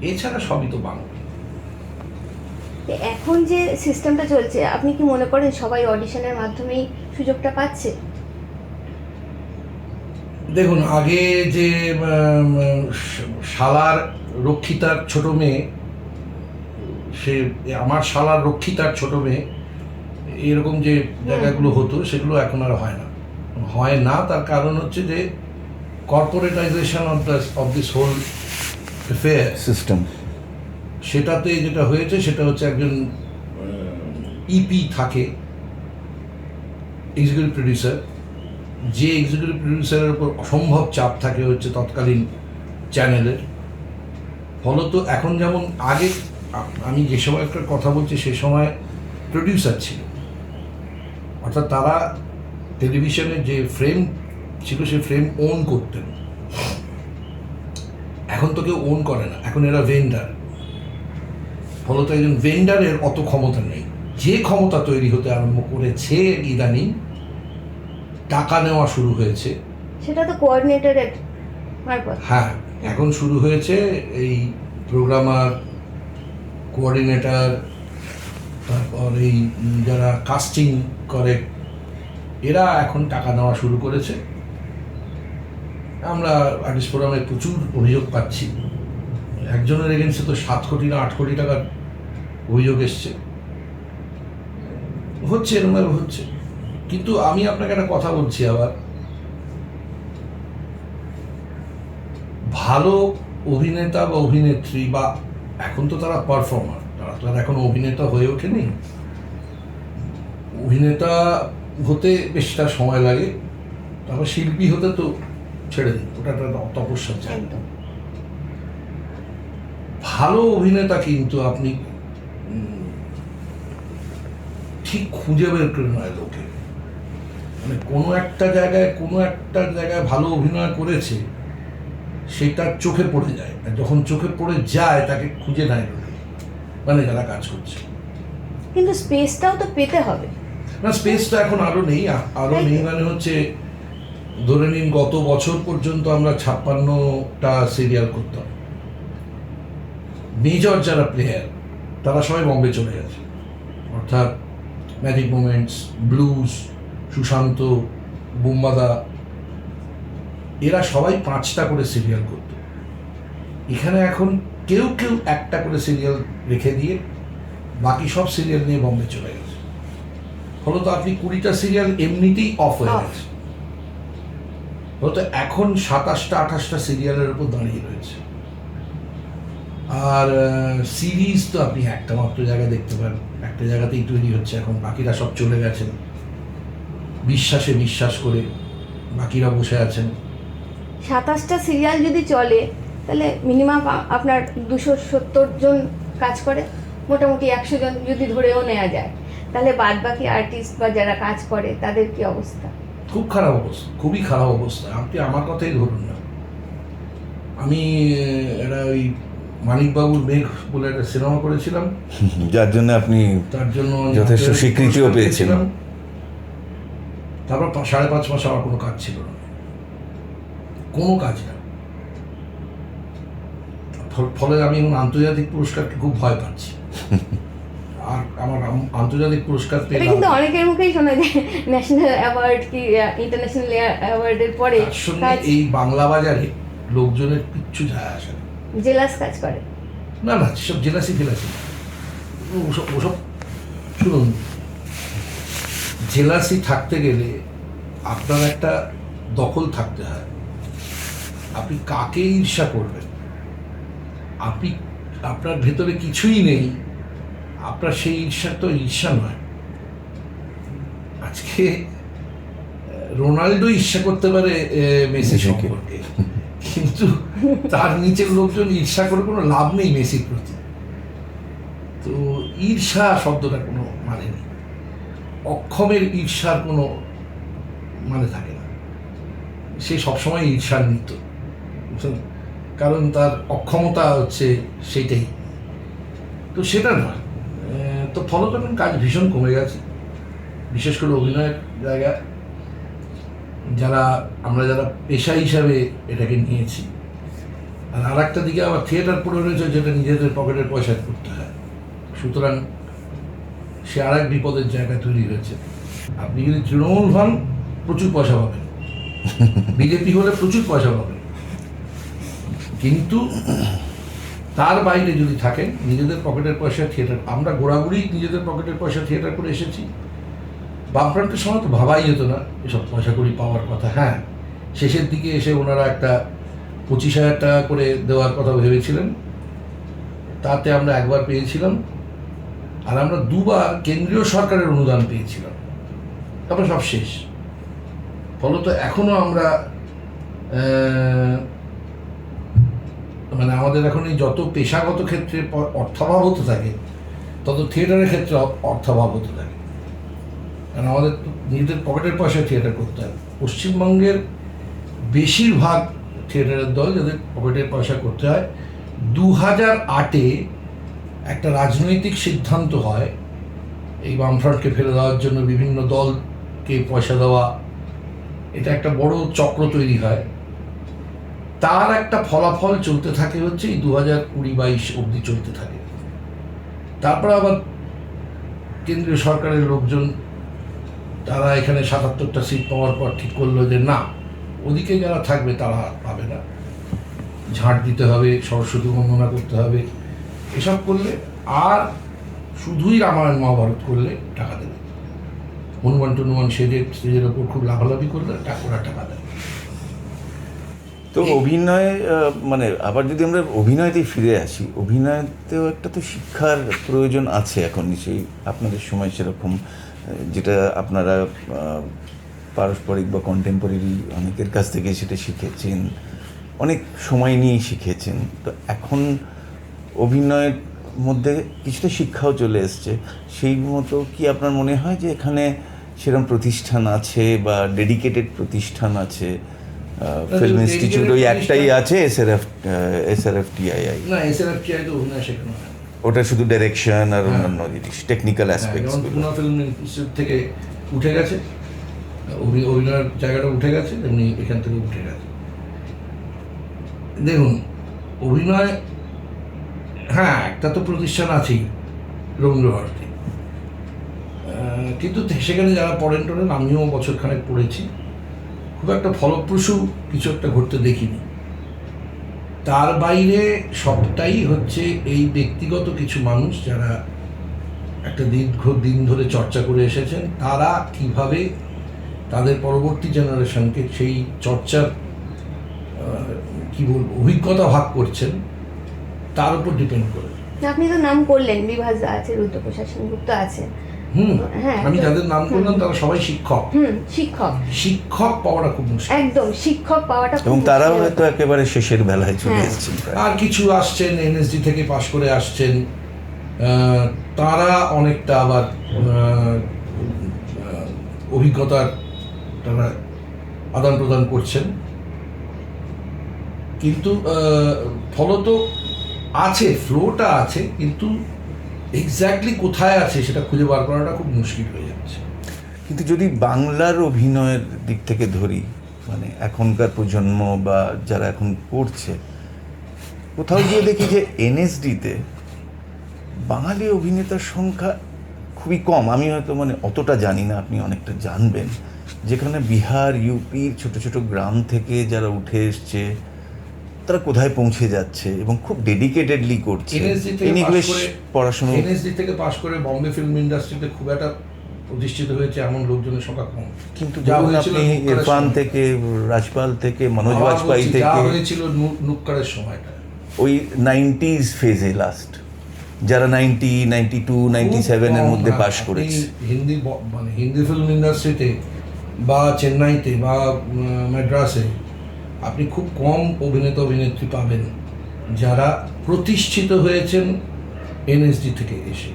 Speaker 3: এছাড়া সবই তো বাংলা।
Speaker 1: এখন যে সিস্টেমটা চলছে, আপনি কি মনে করেন সবাই অডিশনের মাধ্যমেই সুযোগটা পাচ্ছে?
Speaker 3: দেখুন, আগে যে শালার রক্ষিতার ছোট মেয়ে, সে আমার শালার রক্ষিতার ছোট মেয়ে, এরকম যে জায়গাগুলো হতো সেগুলো এখন আর হয় না। তার কারণ হচ্ছে যে corporatization of this whole affair
Speaker 2: system.
Speaker 3: সেটাতে যেটা হয়েছে সেটা হচ্ছে একজন ইপি থাকে, এক্সিকিউটিভ প্রডিউসার, যে এক্সিকিউটিভ প্রডিউসারের উপর অসম্ভব চাপ থাকে হচ্ছে তৎকালীন চ্যানেলের। ফলত এখন যেমন আগে, আমি যে সময়কার কথা বলছি সে সময় প্রডিউসার ছিল, অর্থাৎ তারা টেলিভিশনের যে ফ্রেম ছিল সেই ফ্রেম ওন করতেন। এখন তো কেউ ওন করে না, এখন এরা ভেন্ডার। ফলত একজন ভেন্ডারের অত ক্ষমতা নেই। যে ক্ষমতা তৈরি হতে আরম্ভ করেছে ইদানিং, টাকা নেওয়া শুরু হয়েছে,
Speaker 1: সেটা তো কোঅর্ডিনেটরের মারফত।
Speaker 3: হ্যাঁ, এখন শুরু হয়েছে এই প্রোগ্রামার, কোঅর্ডিনেটর, তারপর এই যারা কাস্টিং করে, এরা এখন টাকা নেওয়া শুরু করেছে। আমরা আর্টিস্ট ফোরামে প্রচুর অভিযোগ পাচ্ছি, একজনের এগেন্সে তো 7 কোটি না 8 কোটি টাকার অভিযোগ এসছে। হচ্ছে, এরকমভাবে হচ্ছে। কিন্তু আমি আপনাকে একটা কথা বলছি আবার, ভালো অভিনেতা বা অভিনেত্রী, বা এখন তো তারা পারফর্মার, তারা তো আর এখন অভিনেতা হয়ে ওঠেনি। অভিনেতা হতে বেশটা সময় লাগে, তারপর শিল্পী হতে তো ছেড়ে দিন, ওটা একটা তপস্যা চাই।
Speaker 1: একদম।
Speaker 3: ভালো অভিনেতা কিন্তু আপনি ঠিক খুঁজে বের করে নয় লোকে, মানে কোনো একটা জায়গায় ভালো অভিনয় করেছে, সেটা চোখে পড়ে যায়। আর যখন চোখে পড়ে যায় তাকে খুঁজে নেয় লোকে, মানে যারা কাজ করছে।
Speaker 1: কিন্তু স্পেসটাও তো পেতে হবে
Speaker 3: না, স্পেসটা এখন আরো নেই মানে হচ্ছে, ধরে নিন গত বছর পর্যন্ত আমরা 56টা সিরিয়াল করতাম। মেজর যারা প্লেয়ার তারা সবাই বম্বে চলে গেছে, অর্থাৎ ম্যাজিক মোমেন্টস, ব্লুজ, সুশান্ত, বুম্বাদা, এরা সবাই 5টা করে সিরিয়াল করত। এখানে এখন কেউ একটা করে সিরিয়াল রেখে দিয়ে বাকি সব সিরিয়াল নিয়ে বম্বে চলে গেছে। ফলত আপনি 20টা সিরিয়াল এমনিতেই অফ হয়ে গেছে। ফলত এখন 27টা 28টা সিরিয়ালের উপর দাঁড়িয়ে রয়েছে। আর সিরিজ তো আপনি একটা মাত্র জায়গায় দেখতে পারেন, একটা জায়গাতেই তৈরি হচ্ছে এখন, বাকিরা সব চলে গেছেন। বিশ্বাসে বিশ্বাস করে বাকিরা বসে আছেন।
Speaker 1: 27টা সিরিয়াল যদি চলে, তাহলে মিনিমাম আপনার 270 জন কাজ করে, মোটামুটি 100 জন যদি ধরেও নেওয়া যায়, তাহলে বাদ বাকি আর্টিস্ট বা যারা কাজ করে তাদের কি অবস্থা?
Speaker 3: খুব খারাপ অবস্থা, খুবই খারাপ অবস্থা। আপনি আমার কথাই ধরুন না, আমি একটা ওই মানিকবাবুর মেঘ বলে একটা সিনেমা করেছিলাম,
Speaker 2: যার জন্য আপনি
Speaker 3: তার জন্য
Speaker 2: যথেষ্ট স্বীকৃতিও পেয়েছিলাম।
Speaker 3: তারপর 5.5 মাস আমার কোনো কাজ ছিল না, কোনো কাজ না। ফলে আমি এখন আন্তর্জাতিক পুরস্কারকে খুব ভয় পাচ্ছি। আর আমার আন্তর্জাতিক পুরস্কার
Speaker 1: এটা
Speaker 3: পেলাম,
Speaker 1: কিন্তু অনেকের মুখেই শোনা যায়, ন্যাশনাল অ্যাওয়ার্ড কি ইন্টারন্যাশনাল অ্যাওয়ার্ডের পরে
Speaker 3: তার সঙ্গে এই বাংলা বাজারে লোকজনের কিচ্ছু যায় আসে না।
Speaker 1: জেলাস কাজ করে
Speaker 3: না, সব জেলাসি ফেলাসি ওসব শুনুন, জেলাসি থাকতে গেলে আপনার একটা দখল থাকতে হয়। আপনি কাকে ঈর্ষা করবেন? আপনার ভেতরে কিছুই নেই, আপনার সেই ঈর্ষা তো ঈর্ষা নয়। আজকে রোনাল্ডো ঈর্ষা করতে পারে মেসি সম্পর্কে, কিন্তু তার নিচের লোকজন ঈর্ষা করে কোনো লাভ নেই মেসির প্রতি। তো ঈর্ষা শব্দটা কোনো মানে নেই, অক্ষমের ঈর্ষার কোনো মানে থাকে না। সে সবসময় ঈর্ষান্বিত, বুঝলেন? কারণ তার অক্ষমতা হচ্ছে সেইটাই, তো সেটা নয়। তো ফলত এখন কাজ ভীষণ কমে গেছে, বিশেষ করে অভিনয়ের জায়গায় আমরা যারা পেশা হিসাবে এটাকে নিয়েছি। আর একটা দিকে আবার থিয়েটার পড়ে রয়েছে, যেটা নিজেদের পকেটের পয়সা করতে হয়। সুতরাং সে আর এক বিপদের জায়গা তৈরি হয়েছে। আপনি যদি তৃণমূল হন, প্রচুর পয়সা পাবেন, বিজেপি হলে প্রচুর পয়সা পাবেন, কিন্তু তার বাইরে যদি থাকেন, নিজেদের পকেটের পয়সা থিয়েটার, আমরা গোড়াগুড়ি নিজেদের পকেটের পয়সা থিয়েটার করে এসেছি। বামফ্রন্টের সময় তো ভাবাই যেত না এসব পয়সা করি পাওয়ার কথা। হ্যাঁ, শেষের দিকে এসে ওনারা একটা 25,000 টাকা করে দেওয়ার কথা ভেবেছিলেন, তাতে আমরা একবার পেয়েছিলাম, আর আমরা 2বার কেন্দ্রীয় সরকারের অনুদান পেয়েছিলাম, তারপর সব শেষ। ফলত এখনো আমরা মানে আমাদের এখন এই যত পেশাগত ক্ষেত্রে অর্থাভাব হতে থাকে, তত থিয়েটারের ক্ষেত্রে অর্থাভাব হতে থাকে। কারণ আমাদের নিজেদের পকেটের পয়সায় থিয়েটার করতে হয়। পশ্চিমবঙ্গের বেশিরভাগ থিয়েটারের দল যাদের পকেটের পয়সা করতে হয়, 2008-এ একটা রাজনৈতিক সিদ্ধান্ত হয় এই বামফ্রন্টকে ফেলে দেওয়ার জন্য, বিভিন্ন দলকে পয়সা দেওয়া, এটা একটা বড় চক্র তৈরি হয়। তার একটা ফলাফল চলতে থাকে হচ্ছে এই 2020-22 অবধি চলতে থাকে। তারপর আবার কেন্দ্রীয় সরকারের লোকজন তারা এখানে 77টা সিট পাওয়ার পর ঠিক করলো যে না, ওদিকে যারা থাকবে তারা পাবে না, ঝাঁট দিতে হবে, সরস্বতী বন্দনা করতে হবে, এসব করলে, আর শুধুই রামায়ণ মহাভারত করলে টাকা দেবে। হনুমান টনুমান স্টেজের ওপর খুব লাভালাভি করলে ওরা টাকা দেয়।
Speaker 2: তো অভিনয় মানে আবার যদি আমরা অভিনয়তেই ফিরে আসি, অভিনয়তেও একটা তো শিক্ষার প্রয়োজন আছে এখন নিশ্চয়ই। আপনাদের সময় সেরকম, যেটা আপনারা পারস্পরিক বা কন্টেম্পোরারি অনেকের কাছ থেকে সেটা শিখেছেন, অনেক সময় নিয়েই শিখেছেন। তো এখন অভিনয়ের মধ্যে কিছুটা শিক্ষাও চলে এসছে, সেই মতো কি আপনার মনে হয় যে এখানে সেরকম প্রতিষ্ঠান আছে বা ডেডিকেটেড প্রতিষ্ঠান আছে? ফিল্ম ইনস্টিটিউট ওই একটাই আছে, SRFTII?
Speaker 3: না, SRFTII তো অভিনয় শেখানো হয়,
Speaker 2: ওটা শুধু ডাইরেকশন আর অন্যান্য জিনিস, টেকনিক্যাল অ্যাসপেক্টস।
Speaker 3: পুনা ফিল্ম ইনস্টিটিউট থেকে উঠে গেছে, অভিনয়ের জায়গাটা উঠে গেছে, তেমনি এখান থেকে উঠে গেছে। দেখুন, অভিনয়, হ্যাঁ, একটা তো প্রতিষ্ঠান আছেই, রবীন্দ্রভারতী, কিন্তু সেখানে যারা পড়েন টড়েন, আমিও বছরখানেক পড়েছি, খুব একটা ফলপ্রসূ কিছু একটা ঘটতে দেখিনি। তার বাইরে সবটাই হচ্ছে এই ব্যক্তিগত কিছু মানুষ যারা একটা দীর্ঘদিন ধরে চর্চা করে এসেছেন, তারা কিভাবে তাদের পরবর্তী জেনারেশনকে সেই চর্চার কি বলবো অভিজ্ঞতা ভাগ করছেন, তার উপর ডিপেন্ড করে।
Speaker 1: আপনি তো নাম করলেন, বিভাস আছে, রুদ্রপ্রসাদ সেনগুপ্ত আছে। হ্যাঁ,
Speaker 3: আমি যাদের নাম করলাম তারা সবাই শিক্ষক। শিক্ষক পাওয়াটা খুব মুশকিল,
Speaker 1: একদম শিক্ষক পাওয়াটা,
Speaker 2: এবং তারাও হয়তো একেবারে শেষের বেলায় চলে এসেছেন।
Speaker 3: আর কিছু আসছেন NSD থেকে পাশ করে আসছেন, তারা অনেকটা আবার অভিজ্ঞতার তারা আদান প্রদান করছেন, কিন্তু ফলত আছে, ফ্লোটা আছে, কিন্তু এক্স্যাক্টলি কোথায় আছে সেটা খুঁজে বার করাটা খুব মুশকিল হয়ে যাচ্ছে।
Speaker 2: কিন্তু যদি বাংলার অভিনয়ের দিক থেকে ধরি, মানে এখনকার প্রজন্ম বা যারা এখন পড়ছে, কোথাও গিয়ে দেখি যে NSD-তে বাঙালি অভিনেতার সংখ্যা খুবই কম। আমি হয়তো মানে অতটা জানি না, আপনি অনেকটা জানবেন, যেখানে বিহার, ইউপির ছোট ছোট গ্রাম থেকে যারা উঠে এসছে, তারা কোথায় পৌঁছে যাচ্ছে এবং খুব ডেডিকেটেডলি করছে। ইংলিশ পড়াশোনা,
Speaker 3: NSD থেকে পাশ করে বম্বে ফিল্ম ইন্ডাস্ট্রিতে খুব একটা প্রতিষ্ঠিত হয়েছে এমন লোকজনের সংখ্যা কম।
Speaker 2: কিন্তু যখন আপনি ইরফান থেকে, রাজপাল থেকে, মনোজ বাজপেয়ী থেকে,
Speaker 3: হয়েছিল নুক্কারের সময়টা,
Speaker 2: ওই 90s ফেজে, লাস্ট যারা 90, 92, 97-এর মধ্যে পাশ করেছে।
Speaker 3: হিন্দি ফিল্ম ইন্ডাস্ট্রিতে বা চেন্নাইতে বা মাদ্রাসে আপনি খুব কম অভিনেতা অভিনেত্রী পাবেন যারা প্রতিষ্ঠিত হয়েছেন এনএসডি থেকে এসে।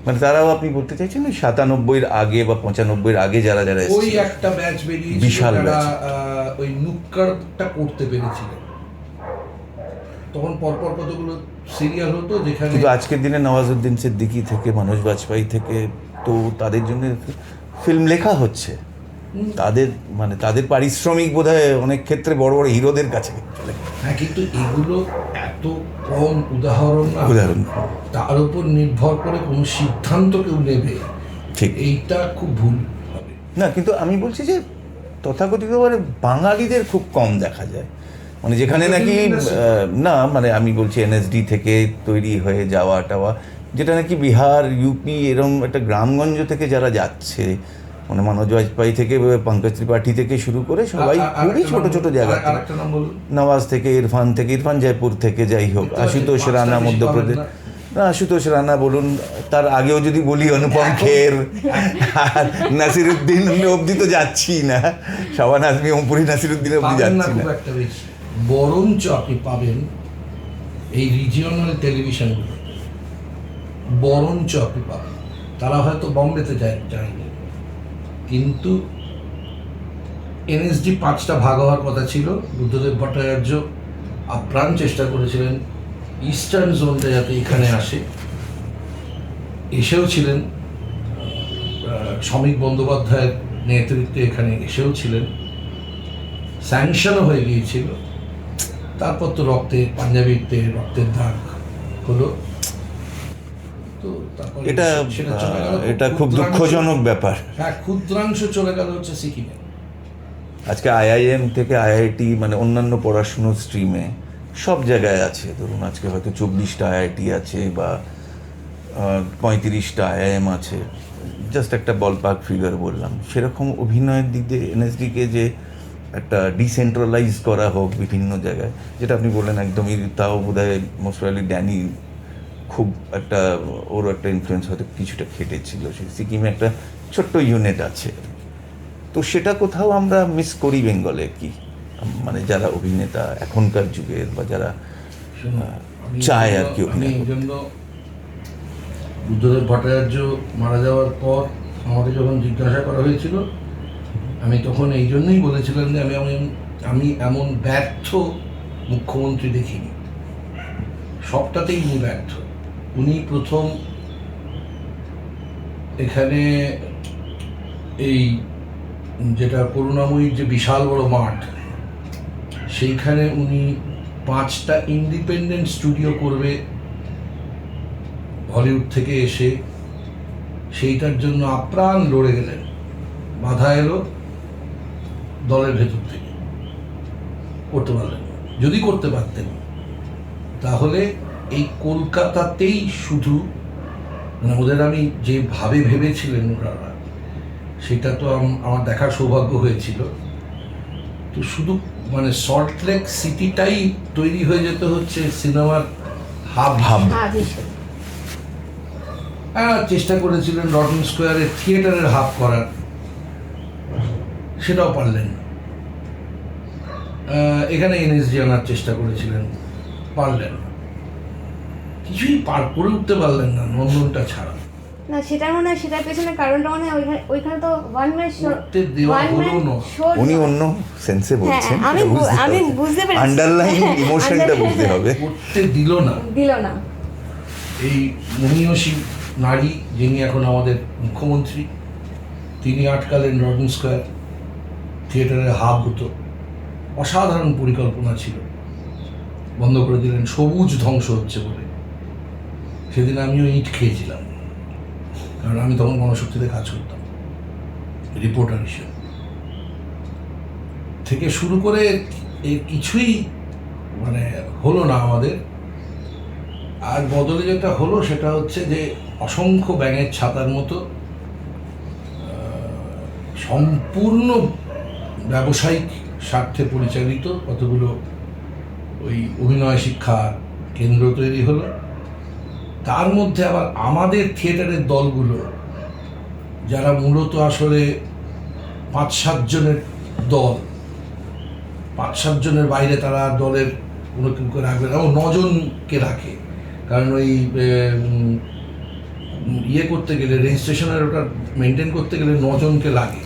Speaker 2: মানে তারাও আপনি বলতে চাইছেন ওই 97-এর আগে বা 95-এর আগে যারা যারা
Speaker 3: ওই
Speaker 2: এসেছিলেন,
Speaker 3: একটা ব্যাচ বেরিয়েছিল
Speaker 2: বিশাল
Speaker 3: যারা
Speaker 2: batch।
Speaker 3: ওই নুক্কারটা করতে পেরেছিলেন। তখন পরপর কতগুলো সিরিয়াল হতো যেখানে
Speaker 2: কিন্তু আজকের দিনে নওয়াজুদ্দিন সিদ্দিকী থেকে মনোজ বাজপেয়ী থেকে তো তাদের জন্য ফিল্ম লেখা হচ্ছে, তাদের মানে তাদের পারিশ্রমিক বোধহয় অনেক ক্ষেত্রে বড় বড় হিরোদের কাছে চলে গেছে।
Speaker 3: হ্যাঁ, কিন্তু এগুলো এত কম উদাহরণ না,
Speaker 2: উদাহরণ
Speaker 3: তার উপর নির্ভর করে কোনো সিদ্ধান্ত কেউ নেবে,
Speaker 2: ঠিক
Speaker 3: এইটা খুব ভুল হবে।
Speaker 2: না, কিন্তু আমি বলছি যে তথাকথিত মানে বাঙালিদের খুব কম দেখা যায়, মানে যেখানে নাকি না মানে আমি বলছি এনএসডি থেকে তৈরি হয়ে যাওয়া টাওয়া, যেটা নাকি বিহার ইউপি এরম একটা গ্রামগঞ্জ থেকে যারা যাচ্ছে, মানে মনোজ বাজপেয়ী থেকে পঙ্কজ ত্রিপাঠী থেকে শুরু করে সবাই খুবই ছোট ছোট জায়গা থেকে,
Speaker 3: আরেকটা নাম বলুন।
Speaker 2: নওয়াজ থেকে, ইরফান জয়পুর থেকে, যাই হোক, আশুতোষ রানা মধ্যপ্রদেশ, না আশুতোষ রানা বলুন, তার আগেও যদি বলি অনুপম খের আর নাসিরুদ্দিন অবধি তো যাচ্ছি না, শাবানা আজমি, ওমপুরি নাসিরুদ্দিন অবধি
Speaker 3: পাবেন না
Speaker 2: যাচ্ছি
Speaker 3: খুব
Speaker 2: না।
Speaker 3: একটা বেশি, বরঞ্চ আপনি পাবেন এই রিজিওনাল টেলিভিশনগুলো, বরঞ্চ আপনি পাবেন তারা হয়তো বম্বেতে যায়নি, কিন্তু এনএসডি 5টা ভাগ হওয়ার কথা ছিল। বুদ্ধদেব ভট্টাচার্য আপ্রাণ চেষ্টা করেছিলেন ইস্টার্ন জোনটা যাতে এখানে আসে, এসেও ছিলেন। শ্রমিক বন্দ্যোপাধ্যায়ের নেতৃত্বে এখানে এসেও ছিলেন, স্যাংশনও হয়ে গিয়েছিল। তারপর তো পাঞ্জাবিতে রক্তের দাগ হলো, তো তারপর
Speaker 2: এটা
Speaker 3: সেটা চলে গেল।
Speaker 2: এটা খুব দুঃখজনক ব্যাপার।
Speaker 3: হ্যাঁ, ক্ষুদ্রাংশ চলে গেল হচ্ছে সিকিমে।
Speaker 2: আজকে আইআইএম থেকে আইআইটি মানে অন্যান্য পড়াশুনোর স্ট্রিমে সব জায়গায় আছে, ধরুন আজকে হয়তো 24টা আইআইটি আছে বা 35টা আইআইএম আছে, জাস্ট একটা বলপার্ক ফিগার বললাম। সেরকম অভিনয়ের দিক দিয়ে এনএসডিকে যে একটা ডিসেন্ট্রালাইজ করা হোক বিভিন্ন জায়গায়, যেটা আপনি বললেন একদমই, তাও বোধহয় মোস্ট প্রবাবলি ড্যানি খুব একটা ওর একটা ইনফ্লুয়েন্স হয়তো কিছুটা খেটেছিল। সেই সিকিমে একটা ছোট্ট ইউনিট আছে, তো সেটা কোথাও আমরা মিস করি বেঙ্গলে, কি মানে যারা অভিনেতা এখনকার যুগের বা যারা চায় আর কি
Speaker 3: আমি
Speaker 2: অভিনয়
Speaker 3: এই
Speaker 2: করতে।
Speaker 3: জন্য বুদ্ধদেব ভট্টাচার্য মারা যাওয়ার পর আমাকে যখন জিজ্ঞাসা করা হয়েছিল, আমি তখন এই জন্যই বলেছিলাম যে আমি এমন ব্যর্থ মুখ্যমন্ত্রী দেখিনি, সবটাতেই উনি ব্যর্থ। উনি প্রথম এখানে এই যেটা করুণাময়ীর যে বিশাল বড় মাঠ, সেইখানে উনি 5টা ইন্ডিপেন্ডেন্ট স্টুডিও করবে হলিউড থেকে এসে, সেইটার জন্য আপ্রাণ লড়ে গেলেন। বাধা এলো দলের ভেতর থেকে, করতে পারলেন না। যদি করতে পারতেন তাহলে এই কলকাতাতেই শুধু, মানে ওদের আমি যেভাবে ভেবেছিলেন ওনারা, সেটা তো আমার দেখার সৌভাগ্য হয়েছিল। তো শুধু মানে সল্টলেক সিটিটাই তৈরি হয়ে যেত হচ্ছে সিনেমার হাব।
Speaker 1: হ্যাঁ ভীষণ।
Speaker 3: চেষ্টা করেছিলেন রটন স্কোয়ারে থিয়েটারের হাব করার, সেটাও পারলেন না। এখানে এনএসডি আনার চেষ্টা করেছিলেন, পারলেন না। কিছুই পার করে উঠতে পারলেন না, নন্দনটা ছাড়া।
Speaker 1: না সেটা মনে হয়, সেটার পেছনে কারণটা মনে হয় ওইখানে তো ওয়ান ম্যান
Speaker 3: করতে দেওয়া হলো না।
Speaker 2: উনি অন্য সেন্সে বলছেন,
Speaker 1: আমি বুঝতে পেরেছি,
Speaker 2: আন্ডারলাইন ইমোশনটা বুঝতে হবে।
Speaker 3: করতে দিল না।
Speaker 1: না।
Speaker 3: এই মহিয়সী নারী যিনি এখন আমাদের মুখ্যমন্ত্রী, তিনি আটকালেন রটন স্কোয়ার, থিয়েটারের হাব হতো, অসাধারণ পরিকল্পনা ছিল, বন্ধ করে দিলেন সবুজ ধ্বংস হচ্ছে বলে। সেদিন আমিও ইট খেয়েছিলাম, কারণ আমি তখন গণশক্তিতে কাজ করতাম রিপোর্টার হিসেবে। থেকে শুরু করে এর কিছুই মানে হলো না আমাদের। আর বদলে যেটা হলো সেটা হচ্ছে যে অসংখ্য ব্যাঙের ছাতার মতো সম্পূর্ণ ব্যবসায়িক স্বার্থে পরিচালিত কতগুলো ওই অভিনয় শিক্ষা কেন্দ্র তৈরি হলো। তার মধ্যে আবার আমাদের থিয়েটারের দলগুলো, যারা মূলত আসলে 5-7 জনের দল, 5-7 জনের বাইরে তারা দলের কোনো কেউকে রাখবে না, ও 9 জনকে রাখে। কারণ ওই ইয়ে করতে গেলে রেজিস্ট্রেশনের ওটা মেনটেন করতে গেলে 9 জনকে লাগে,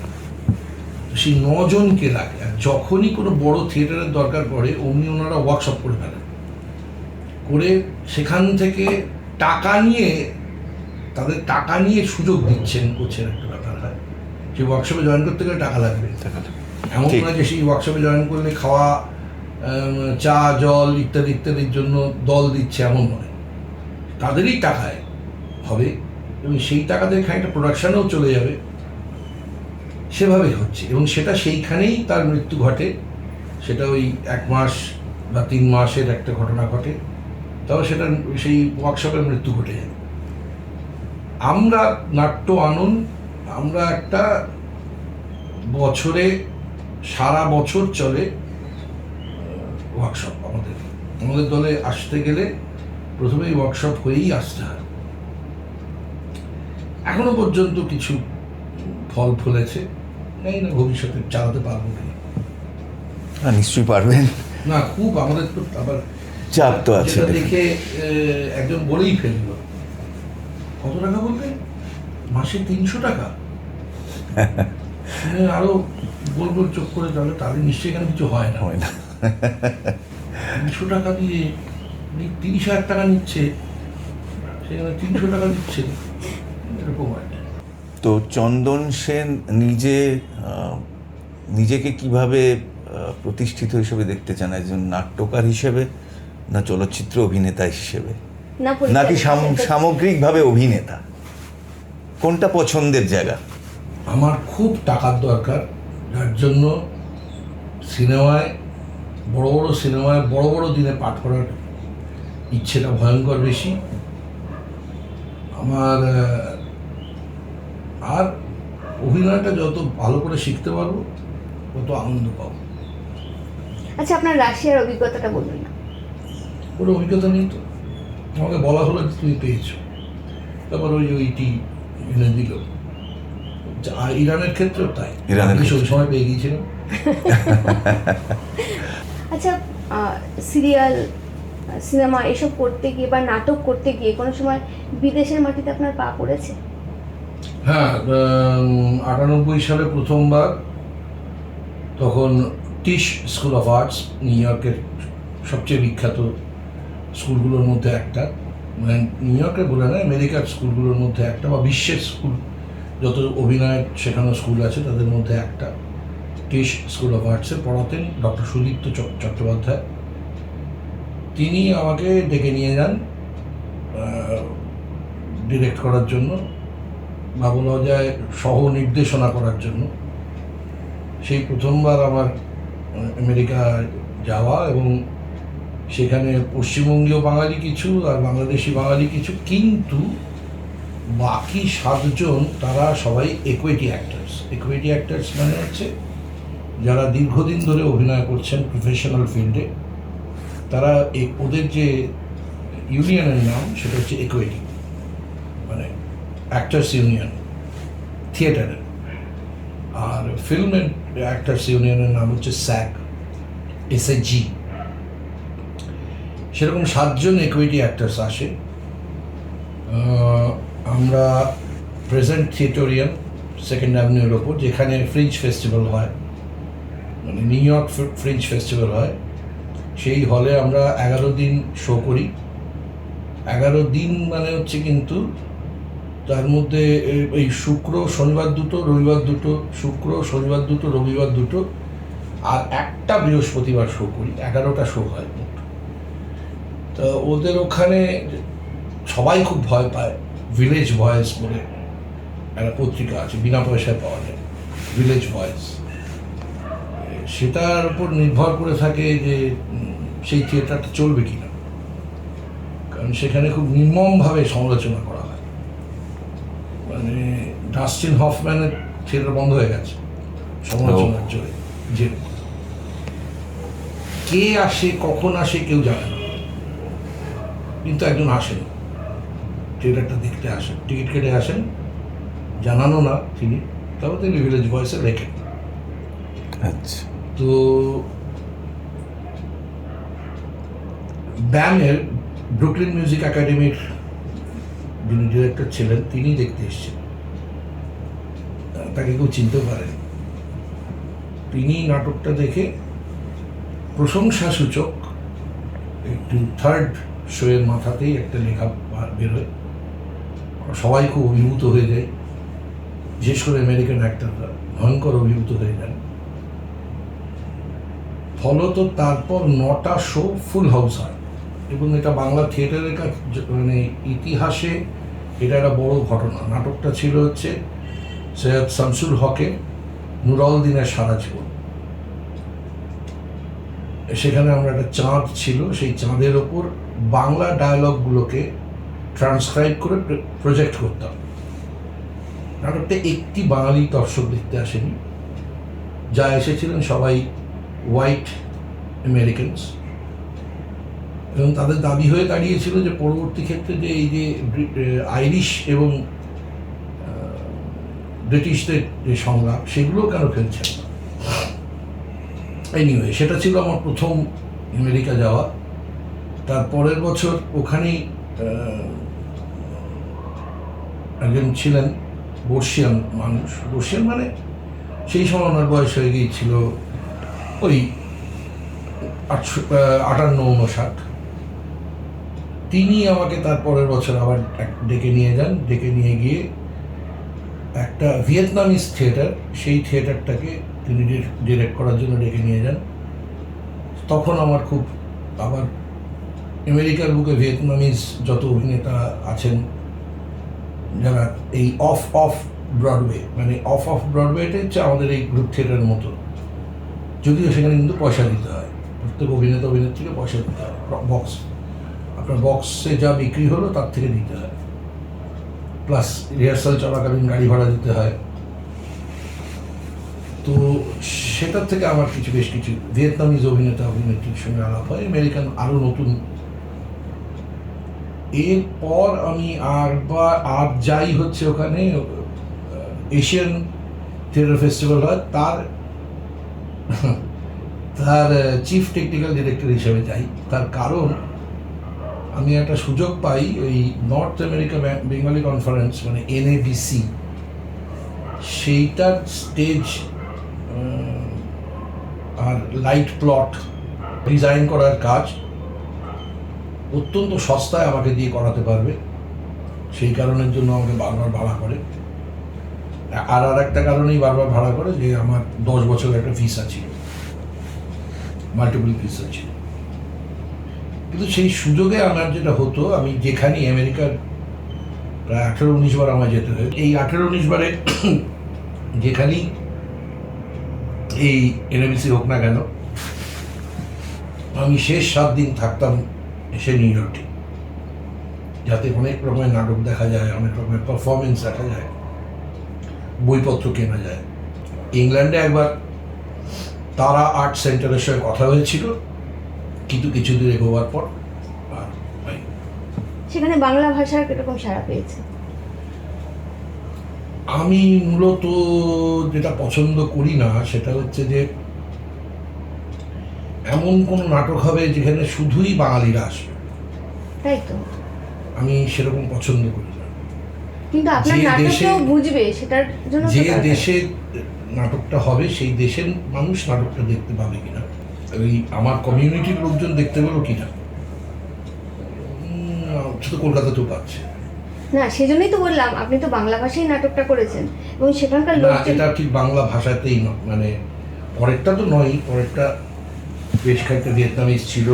Speaker 3: সেই 9 জনকে লাগে। আর যখনই কোনো বড় থিয়েটারের দরকার পড়ে অমনি ওনারা ওয়ার্কশপ করে ফেলেন, করে সেখান থেকে টাকা নিয়ে, তাদের টাকা নিয়ে সুযোগ দিচ্ছেন, করছেন একটা ব্যাপার হয়। সেই ওয়ার্কশপে জয়েন করতে গেলে টাকা লাগবে, এমন
Speaker 2: ঠিক।
Speaker 3: নয় যে সেই ওয়ার্কশপে জয়েন করলে খাওয়া, চা জল ইত্যাদি ইত্যাদির জন্য দল দিচ্ছে, এমন নয়। তাদেরই টাকায় হবে এবং সেই টাকাতে খানিকটা প্রোডাকশানেও চলে যাবে, সেভাবেই হচ্ছে। এবং সেটা সেইখানেই তার মৃত্যু ঘটে। সেটা ওই 1 মাস বা 3 মাসের একটা ঘটনা ঘটে, তবে সেটা সেই ওয়ার্কশপের মৃত্যু ঘটে যায়। আমরা নাট্য আনন্দ, আমরা একটা বছরে সারা বছর চলে ওয়ার্কশপ। আমাদের দলে আসতে গেলে প্রথমেই ওয়ার্কশপ হয়েই আসতে হয়। এখনো পর্যন্ত কিছু ফল ফলেছে, জানি না ভবিষ্যতে চালাতে পারবো কিনা।
Speaker 2: নিশ্চয়ই পারবেন,
Speaker 3: না, খুব আমাদের তো আবার
Speaker 2: চাপ তো আছে।
Speaker 3: যেটা দেখে একজন বলেই ফেললো, কত টাকা বললেন? মাসে 300 টাকা? আরো গোল গোল চোখ করে তাহলে নিশ্চয়ই এখানে কিছু হয় না।
Speaker 2: হয় না।
Speaker 3: 300 টাকা দিয়ে 30,000 টাকা নিচ্ছে, সেখানে 300 টাকা দিচ্ছে, এরকম হয়।
Speaker 2: তো চন্দন সেন নিজেকে কিভাবে প্রতিষ্ঠিত হিসেবে দেখতে চান, একজন নাট্যকার হিসেবে না চলচ্চিত্র অভিনেতা হিসেবে,
Speaker 1: না
Speaker 2: নাকি
Speaker 1: পরিচালক?
Speaker 2: সামগ্রিকভাবে অভিনেতা? কোনটা পছন্দের জায়গা?
Speaker 3: আমার খুব টাকার দরকার, যার জন্য সিনেমায়, বড় বড় সিনেমায় বড় বড় দিনে পাঠ করার ইচ্ছেটা ভয়ঙ্কর বেশি আমার। আর অভিনয়টা যত ভালো করে শিখতে পারবো তত আনন্দ পাবো।
Speaker 1: আচ্ছা, আপনার রাশিয়ার অভিজ্ঞতাটা বলুন না।
Speaker 3: কোনো অভিজ্ঞতা নেই তো, আমাকে বলা হলো যে তুমি পেয়েছো, তারপর ওইটি এনে দিল। আর ইরানের ক্ষেত্রেও তাই,
Speaker 2: ইরানের
Speaker 3: ওই সময় পেয়ে গিয়েছিলাম।
Speaker 1: আচ্ছা, সিরিয়াল, সিনেমা এসব করতে গিয়ে বা নাটক করতে গিয়ে কোনো সময় বিদেশের মাটিতে আপনার পা পড়েছে?
Speaker 3: হ্যাঁ, 98 সালে প্রথমবার, তখন টিশ স্কুল অফ আর্টস, নিউ ইয়র্কের সবচেয়ে বিখ্যাত স্কুলগুলোর মধ্যে একটা, মানে নিউ ইয়র্কের বলে না, আমেরিকার স্কুলগুলোর মধ্যে একটা, বা বিশ্বের স্কুল, যত অভিনয় শেখানো স্কুল আছে তাদের মধ্যে একটা, টিশ স্কুল অফ আর্টসে পড়াতেন ডক্টর সুদীপ্ত চট্টোপাধ্যায়। তিনি আমাকে ডেকে নিয়ে যান ডিরেক্ট করার জন্য, বা বলা যায় সহ নির্দেশনা করার জন্য। সেই প্রথমবার আমার আমেরিকা যাওয়া, এবং সেখানে পশ্চিমবঙ্গীয় বাঙালি কিছু আর বাংলাদেশি বাঙালি কিছু, কিন্তু বাকি 7 জন তারা সবাই ইকুইটি অ্যাক্টার্স মানে হচ্ছে যারা দীর্ঘদিন ধরে অভিনয় করছেন প্রফেশনাল ফিল্ডে। তারা ওদের যে ইউনিয়নের নাম সেটা হচ্ছে ইকুইটি, মানে অ্যাক্টার্স ইউনিয়ন থিয়েটারের। আর ফিল্মের অ্যাক্টার্স ইউনিয়নের নাম হচ্ছে SAG। সেরকম 7 জন ইকুইটি অ্যাক্টার্স আসে। আমরা প্রেজেন্ট থিয়েটোরিয়াম, 2nd অ্যাভিনিউর ওপর, যেখানে ফ্রিঞ্জ ফেস্টিভ্যাল হয়, মানে নিউ ইয়র্ক ফ্রিঞ্জ ফেস্টিভ্যাল হয়, সেই হলে আমরা 11 দিন শো করি। 11 দিন মানে হচ্ছে কিন্তু তার মধ্যে এই শুক্র শনিবার দুটো, রবিবার দুটো, শুক্র শনিবার দুটো, রবিবার দুটো, আর একটা বৃহস্পতিবার শো করি। 11টা শো হয় মোট। তো ওদের ওখানে সবাই খুব ভয় পায়। ভিলেজ ভয়েস বলে একটা পত্রিকা আছে, বিনা পয়সায় পাওয়া যায়, ভিলেজ ভয়েস। সেটার উপর নির্ভর করে থাকে যে সেই থিয়েটারটা চলবে কিনা, কারণ সেখানে খুব নির্মমভাবে সমালোচনা করা হয়। মানে ডাস্টিন হফম্যানের থিয়েটার বন্ধ হয়ে গেছে সমালোচনার জোরে। যে কে আসে কখন আসে কেউ জানে না, কিন্তু একজন আসেন, থিয়েটারটা দেখতে আসেন, টিকিট কেটে আসেন, জানানো না তিনি, তারপর তিনি ভিলেজ ভয়েসে লেখেন।
Speaker 2: আচ্ছা।
Speaker 3: তো ব্যামের ব্রুকলিন মিউজিক একাডেমির যিনি ডিরেক্টর ছিলেন তিনি দেখতে এসেছিলেন, তাকে কেউ চিনতে পারেন। তিনি নাটকটা দেখে প্রশংসাসূচক একটু থার্ড শোয়ের মাথাতেই একটা লেখা বেরোয়, সবাই খুব অভিভূত হয়ে যায়, বিশেষ করে আমেরিকান অ্যাক্টররা ভয়ঙ্কর অভিভূত হয়ে যান। ফলত তারপর 9টা শো ফুল হাউস হয় এবং এটা বাংলা থিয়েটারের মানে ইতিহাসে এটা একটা বড় ঘটনা। নাটকটা ছিল হচ্ছে সৈয়দ শামসুল হকের নুরাল দিনের সারা জীবন। সেখানে আমরা একটা চাঁদ ছিল, সেই চাঁদের ওপর বাংলা ডায়ালগগুলোকে ট্রান্সক্রাইব করে প্রজেক্ট করতাম। নাটকটা একটি বাঙালি দর্শক দেখতে আসেনি, যা এসেছিলেন সবাই হোয়াইট আমেরিকানস, এবং তাদের দাবি হয়ে দাঁড়িয়েছিল যে পরবর্তী ক্ষেত্রে যে এই যে আইরিশ এবং ব্রিটিশদের যে সংলাপ সেগুলো কেন ফেলছেন না। এনিওয়ে, সেটা ছিল আমার প্রথম আমেরিকা যাওয়া। তার পরের বছর ওখানেই একজন ছিলেন বর্ষিয়ান মানুষ, বর্ষিয়ান মানে সেই সময় ওনার বয়স হয়ে গিয়েছিল ওই 58-59। তিনি আমাকে তার পরের বছর আবার ডেকে নিয়ে যান, ডেকে নিয়ে গিয়ে একটা ভিয়েতনামিজ থিয়েটার, সেই থিয়েটারটাকে তিনি ডিরেক্ট করার জন্য ডেকে নিয়ে যান। তখন আমার খুব আবার আমেরিকার বুকে ভিয়েতনামিজ যত অভিনেতা আছেন যারা এই অফ ব্রডওয়ে, মানে অফ ব্রডওয়েটা হচ্ছে আমাদের এই গ্রুপ থিয়েটারের মতো, যদিও সেখানে কিন্তু পয়সা দিতে হয়, প্রত্যেক অভিনেত্রীকে পয়সা দিতে হয়। বক্স, আপনার বক্সে যা বিক্রি হলো তার থেকে দিতে হয়, প্লাস রিহার্সাল চলাকালীন গাড়ি ভাড়া দিতে হয়। তো সেটার থেকে আমার বেশ কিছু ভিয়েতনামিজ অভিনেত্রীর সঙ্গে আলাপ হয়, আমেরিকান আরও নতুন। এরপর আমি আর যাই হচ্ছে ওখানে এশিয়ান থিয়েটার ফেস্টিভ্যাল হয়, তার চিফ টেকনিক্যাল ডিরেক্টর হিসেবে যাই। তার কারণ আমি একটা সুযোগ পাই ওই নর্থ আমেরিকা বেঙ্গলি কনফারেন্স, মানে NABC, সেইটার স্টেজ আর লাইট প্লট ডিজাইন করার কাজ অত্যন্ত সস্তায় আমাকে দিয়ে করাতে পারবে, সেই কারণের জন্য আমাকে বারবার ভাড়া করে। আর একটা কারণেই বারবার ভাড়া করে যে আমার 10 বছরের একটা ভিসা ছিল, মাল্টিপল ভিসা ছিল। কিন্তু সেই সুযোগে আমার যেটা হতো, আমি যেখানেই আমেরিকার প্রায় 18-19 বার আমার যেতে হয়, এই 18-19 বারে যেখানেই এই NABC হোক না কেন, আমি শেষ 7 দিন থাকতাম এসে নিউ ইয়র্কে, যাতে অনেক রকমের নাটক দেখা যায়, অনেক রকমের পারফরমেন্স দেখা যায়, বইপত্র কেনা যায়। ইংল্যান্ডে একবার তারা আর্ট সেন্টারের সঙ্গে কথা হয়েছিল, কিন্তু কিছু দূর এগোবার পর আর
Speaker 1: সেখানে বাংলা ভাষার কিরকম সাড়া পেয়েছে?
Speaker 3: আমি মূলত যেটা পছন্দ করি না সেটা হচ্ছে যে এমন কোনো নাটক হবে যেখানে শুধুই বাঙালিরা আসবে,
Speaker 1: তাই তো
Speaker 3: আমি সেরকম পছন্দ করি না।
Speaker 1: কিন্তু আপনার নাটকটাও বুঝবে, সেটার জন্য
Speaker 3: যে দেশে নাটকটা হবে সেই দেশের মানুষ নাটকটা দেখতে পাবে কিনা, ওই আমার কমিউনিটির লোকজন দেখতে পেলো কিনা, শুধু কলকাতাতেও পাচ্ছে
Speaker 1: না। সেজন্যই তো বললাম, আপনি তো বাংলা ভাষায় নাটকটা করেছেন এবং সেখানকার
Speaker 3: না,
Speaker 1: লোকজন।
Speaker 3: এটা ঠিক বাংলা ভাষাতেই মানে পরেরটা তো নয়, পরেরটা বেশ কয়েকটা ভিয়েতনামিজ ছিল,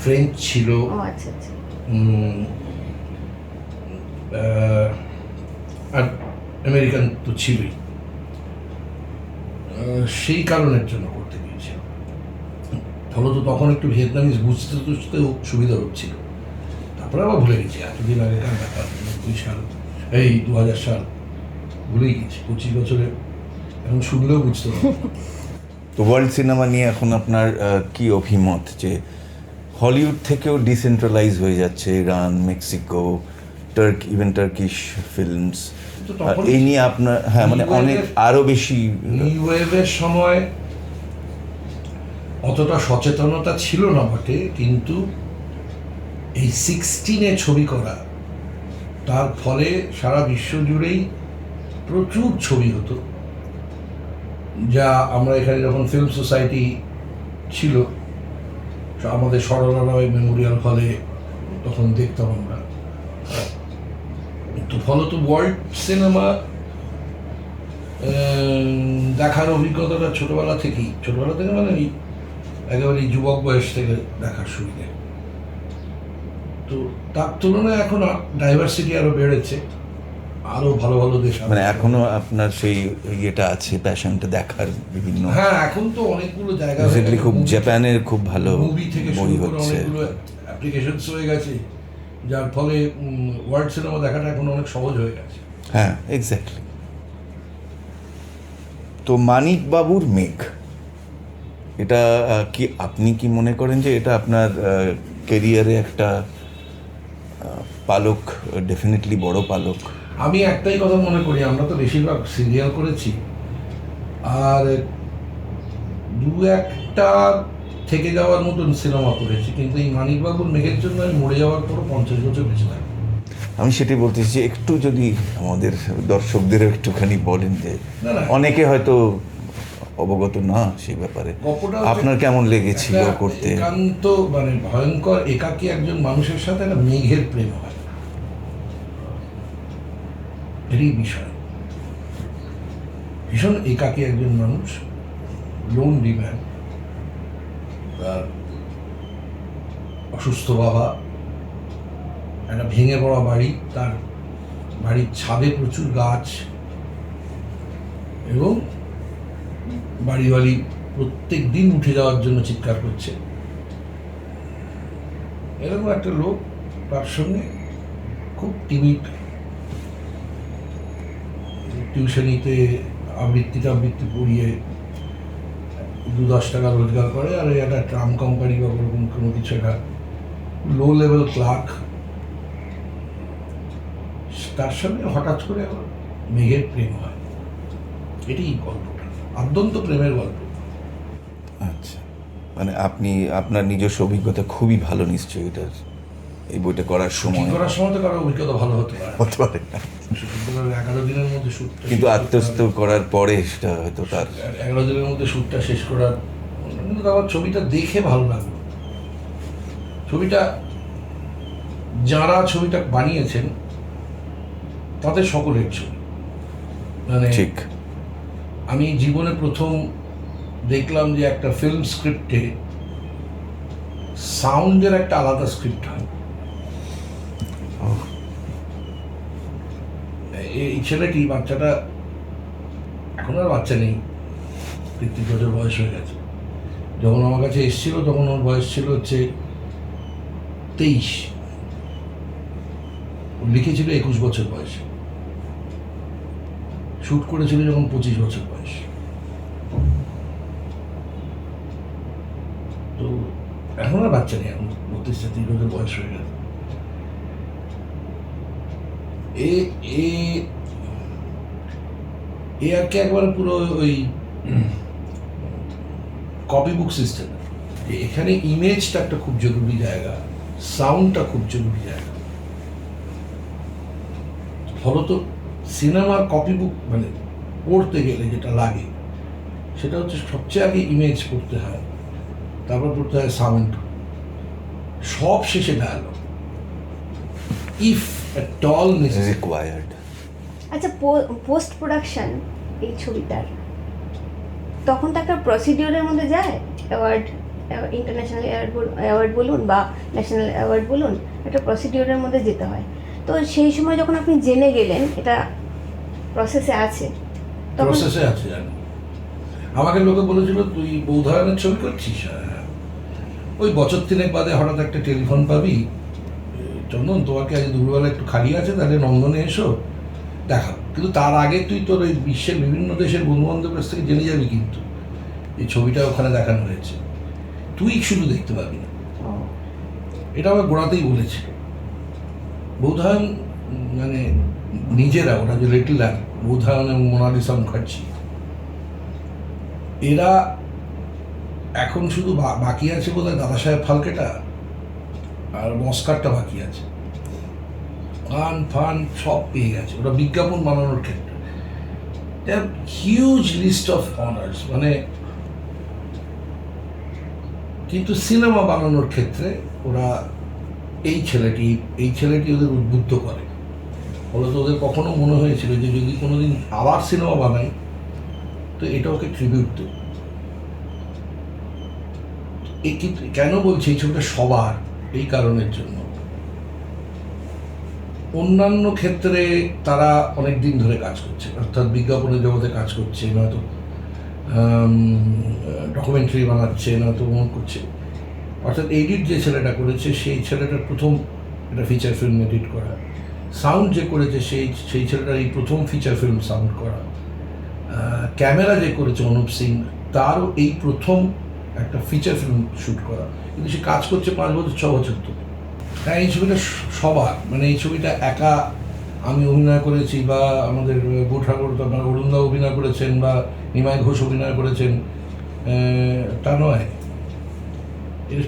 Speaker 3: ফ্রেঞ্চ ছিল,
Speaker 1: ও আচ্ছা আচ্ছা,
Speaker 3: আর আমেরিকান তো ছিলই, সেই কারণের জন্য করতে গিয়েছিল। ফলত তখন একটু ভিয়েতনামিজ বুঝতেও সুবিধা হচ্ছিল। তারপরে আবার ভুলে গেছি, এতদিন আগেকার ব্যাপার, 20 সাল, এই 2000 সাল, ভুলেই গেছি। 25 বছরে এখন শুনলেও বুঝতে পারবো।
Speaker 2: তো ওয়ার্ল্ড সিনেমা নিয়ে এখন আপনার কি অভিমত, যে হলিউড থেকেও ডিসেন্ট্রালাইজ হয়ে যাচ্ছে Iran, Mexico, even Turkish films, এই নিয়ে আপনার মানে অনেক আরো বেশি
Speaker 3: নিউ ওয়েভের সময় অতটা সচেতনতা ছিল না বটে, কিন্তু এই 16-এ ছবি করা, তার ফলে সারা বিশ্ব জুড়েই প্রচুর ছবি হতো, যা আমরা এখানে যখন ফিল্ম সোসাইটি ছিল আমাদের সরলা রয় মেমোরিয়াল হলে তখন দেখতাম আমরা। তো ফলত ওয়ার্ল্ড সিনেমা দেখার অভিজ্ঞতাটা ছোটবেলা থেকে মানে এই একেবারে যুবক বয়স থেকে দেখার সুবিধে। তো তার তুলনায় এখন ডাইভার্সিটি আরো বেড়েছে, আরো ভালো ভালো দেশ
Speaker 2: মানে এখনো আপনার সেই ইয়েটা আছে, প্যাশনটা দেখার বিভিন্ন।
Speaker 3: হ্যাঁ, এখন তো অনেকগুলো জায়গা
Speaker 2: রিসেন্টলি খুব জাপানের খুব ভালো
Speaker 3: মুভি থেকে
Speaker 2: বই
Speaker 3: শুরু করে
Speaker 2: হচ্ছে।
Speaker 3: অনেকগুলো অ্যাপ্লিকেশনস হয়ে গেছে, যার ফলে ওয়ার্ল্ড সিনেমা দেখাটা এখন অনেক সহজ হয়ে গেছে।
Speaker 2: হ্যাঁ, এক্স্যাক্টলি। তো মানিক বাবুর মেঘ, এটা কি আপনি কি মনে করেন যে এটা আপনার কেরিয়ারে একটা পালক, ডেফিনেটলি বড় পালক?
Speaker 3: আমি একটাই কথা মনে করি, আমরা তো বেশিরভাগ সিরিয়াল করেছি, আর দু একটা থেকে যাওয়ার মতন সিনেমা করেছি, কিন্তু এই মানিকবাবুর মেঘের জন্য আমি মরে যাওয়ার পরও 50 বছর বেঁচে থাকি।
Speaker 2: আমি সেটাই বলতে চাইছি, একটু যদি আমাদের দর্শকদেরও একটুখানি বলেন যে
Speaker 3: না, না।
Speaker 2: অনেকে হয়তো অবগত না সেই ব্যাপারে,
Speaker 3: গল্পটা
Speaker 2: আপনার কেমন লেগেছিল
Speaker 3: একটা
Speaker 2: করতে?
Speaker 3: একান্ত মানে ভয়ঙ্কর একাকী একজন মানুষের সাথে একটা মেঘের প্রেম হয়, এরই বিষয়। ভীষণ একাকী একজন মানুষ, লোনলি ম্যান, তার অসুস্থ বাবা, একটা ভেঙে পড়া বাড়ি, তার বাড়ির ছাদে প্রচুর গাছ, এবং বাড়িওয়ালি প্রত্যেক দিন উঠে যাওয়ার জন্য চিৎকার করছে। এরকম একটা লোক, তার সঙ্গে খুব টিমিড, টিউশনিতে আবৃত্তি পড়িয়ে 2-10 টাকা রোজগার করে, আর একটা ট্রাম কোম্পানি বা ওরকম কোনো কিছু একটা লো লেভেল ক্লার্ক, তার সঙ্গে হঠাৎ করে আমার মেঘের প্রেম হয়। এটাই গল্পটা, আদ্যন্ত প্রেমের গল্প।
Speaker 2: আচ্ছা, মানে আপনি আপনার নিজস্ব অভিজ্ঞতা খুবই ভালো নিশ্চয়ই এটার, এই বইটা করার সময়।
Speaker 3: করার সময় তো কারো অভিজ্ঞতা ভালো হতে পারে,
Speaker 2: হতে পারে না,
Speaker 3: 11 দিনের মধ্যে শ্যুট,
Speaker 2: কিন্তু আত্মস্থ করার পরে সেটা হয়তো তার
Speaker 3: 11 দিনের মধ্যে শ্যুটটা শেষ করার, কিন্তু আমার ছবিটা দেখে ভালো লাগলো। ছবিটা যারা ছবিটা বানিয়েছেন তাদের সকলের ছবি, মানে
Speaker 2: ঠিক।
Speaker 3: আমি জীবনে প্রথম দেখলাম যে একটা ফিল্ম স্ক্রিপ্টে সাউন্ডের একটা আলাদা স্ক্রিপ্ট হয়। এই ছেলেটি, বাচ্চাটা এখন আর বাচ্চা নেই, 33 বছর বয়স হয়ে গেছে। যখন আমার কাছে এসেছিল তখন ওর বয়স ছিল হচ্ছে 23, ও লিখেছিল 21 বছর বয়সে, শুট করেছিল যখন 25 বছর বয়স। তো এখন আর বাচ্চা নেই, এখন 32-33 বছর বয়স হয়ে গেছে। এ আর কি একবারে পুরো ওই কপি বুক সিস্টেম। এখানে ইমেজটা একটা খুব জরুরি জায়গা, সাউন্ডটা খুব জরুরি জায়গা। ফলত সিনেমার কপি বুক মানে পড়তে গেলে যেটা লাগে সেটা হচ্ছে সবচেয়ে আগে ইমেজ পড়তে হয়, তারপর পড়তে হয় সাউন্ড, সব শেষে dialogue, if at all
Speaker 2: required.
Speaker 1: আচ্ছা, পোস্ট প্রোডাকশন এই ছবিটার তখন তো একটা প্রসিডিওরের মধ্যে যায়, অ্যাওয়ার্ড, ইন্টারন্যাশনাল অ্যাওয়ার্ড বলুন বা ন্যাশনাল অ্যাওয়ার্ড বলুন, একটা প্রসিডিওরের মধ্যে যেতে হয়। তো সেই সময় যখন আপনি জেনে গেলেন এটা প্রসেসে আছে, তখন
Speaker 3: প্রসেসে আছে জানি। আমাকে লোকে বলেছিল তুই বৌধায়নের ছবি করছিস, ওই বছর 3 বাদে হঠাৎ একটা টেলিফোন পাবি, চন্দন তোমাকে আজ দুপুরবেলা একটু খালি আছে, তাহলে নন্দনে এসো দেখা। কিন্তু তার আগে তুই তোর ওই বিশ্বের বিভিন্ন দেশের বন্ধু বান্ধবের কাছ থেকে জেনে যাবি কিন্তু এই ছবিটা ওখানে দেখানো হয়েছে, তুই শুধু দেখতে পাবি না। এটা আমার গোড়াতেই বলেছিল। বৌধায়ন মানে নিজেরা, ওরা যে লিটল ল্যাম্প, বৌধায়ন এবং মোনালিসা মুখার্জি, এরা এখন শুধু বাকি আছে বোধহয় দাদা সাহেব ফালকেটা, আর অস্কারটা বাকি আছে। গান ফান সব পেয়ে গেছে, ওটা বিজ্ঞাপন বানানোর ক্ষেত্রে হিউজ লিস্ট অফ অনার্স, মানে কিন্তু সিনেমা বানানোর ক্ষেত্রে ওরা এই ছেলেটি ওদের উদ্বুদ্ধ করে। ফলত ওদের কখনো মনে হয়েছিল যে যদি কোনোদিন আবার সিনেমা বানাই তো এটা ওকে ট্রিবিউট দেব। কেন বলছি এই ছবিটা সবার, এই কারণের জন্য অন্যান্য ক্ষেত্রে তারা অনেক দিন ধরে কাজ করছে, অর্থাৎ বিজ্ঞাপনের জগতে কাজ করছে, নয়তো ডকুমেন্টারি বানাচ্ছে, নয়তো অমন করছে। অর্থাৎ এডিট যে ছেলেটা করেছে সেই ছেলেটার প্রথম একটা ফিচার ফিল্ম এডিট করা, সাউন্ড যে করেছে সেই ছেলেটার এই প্রথম ফিচার ফিল্ম সাউন্ড করা, ক্যামেরা যে করেছে অনুপ সিং, তারও এই প্রথম একটা ফিচার ফিল্ম শ্যুট করা, কিন্তু সে কাজ করছে 5 বছর 6 বছর তো। তাই এই ছবিটা সবার, মানে এই ছবিটা একা আমি অভিনয় করেছি বা আমাদের ঠাকুর অরুণদা অভিনয় করেছেন বা নিমাই ঘোষ অভিনয় করেছেন তা নয়। এর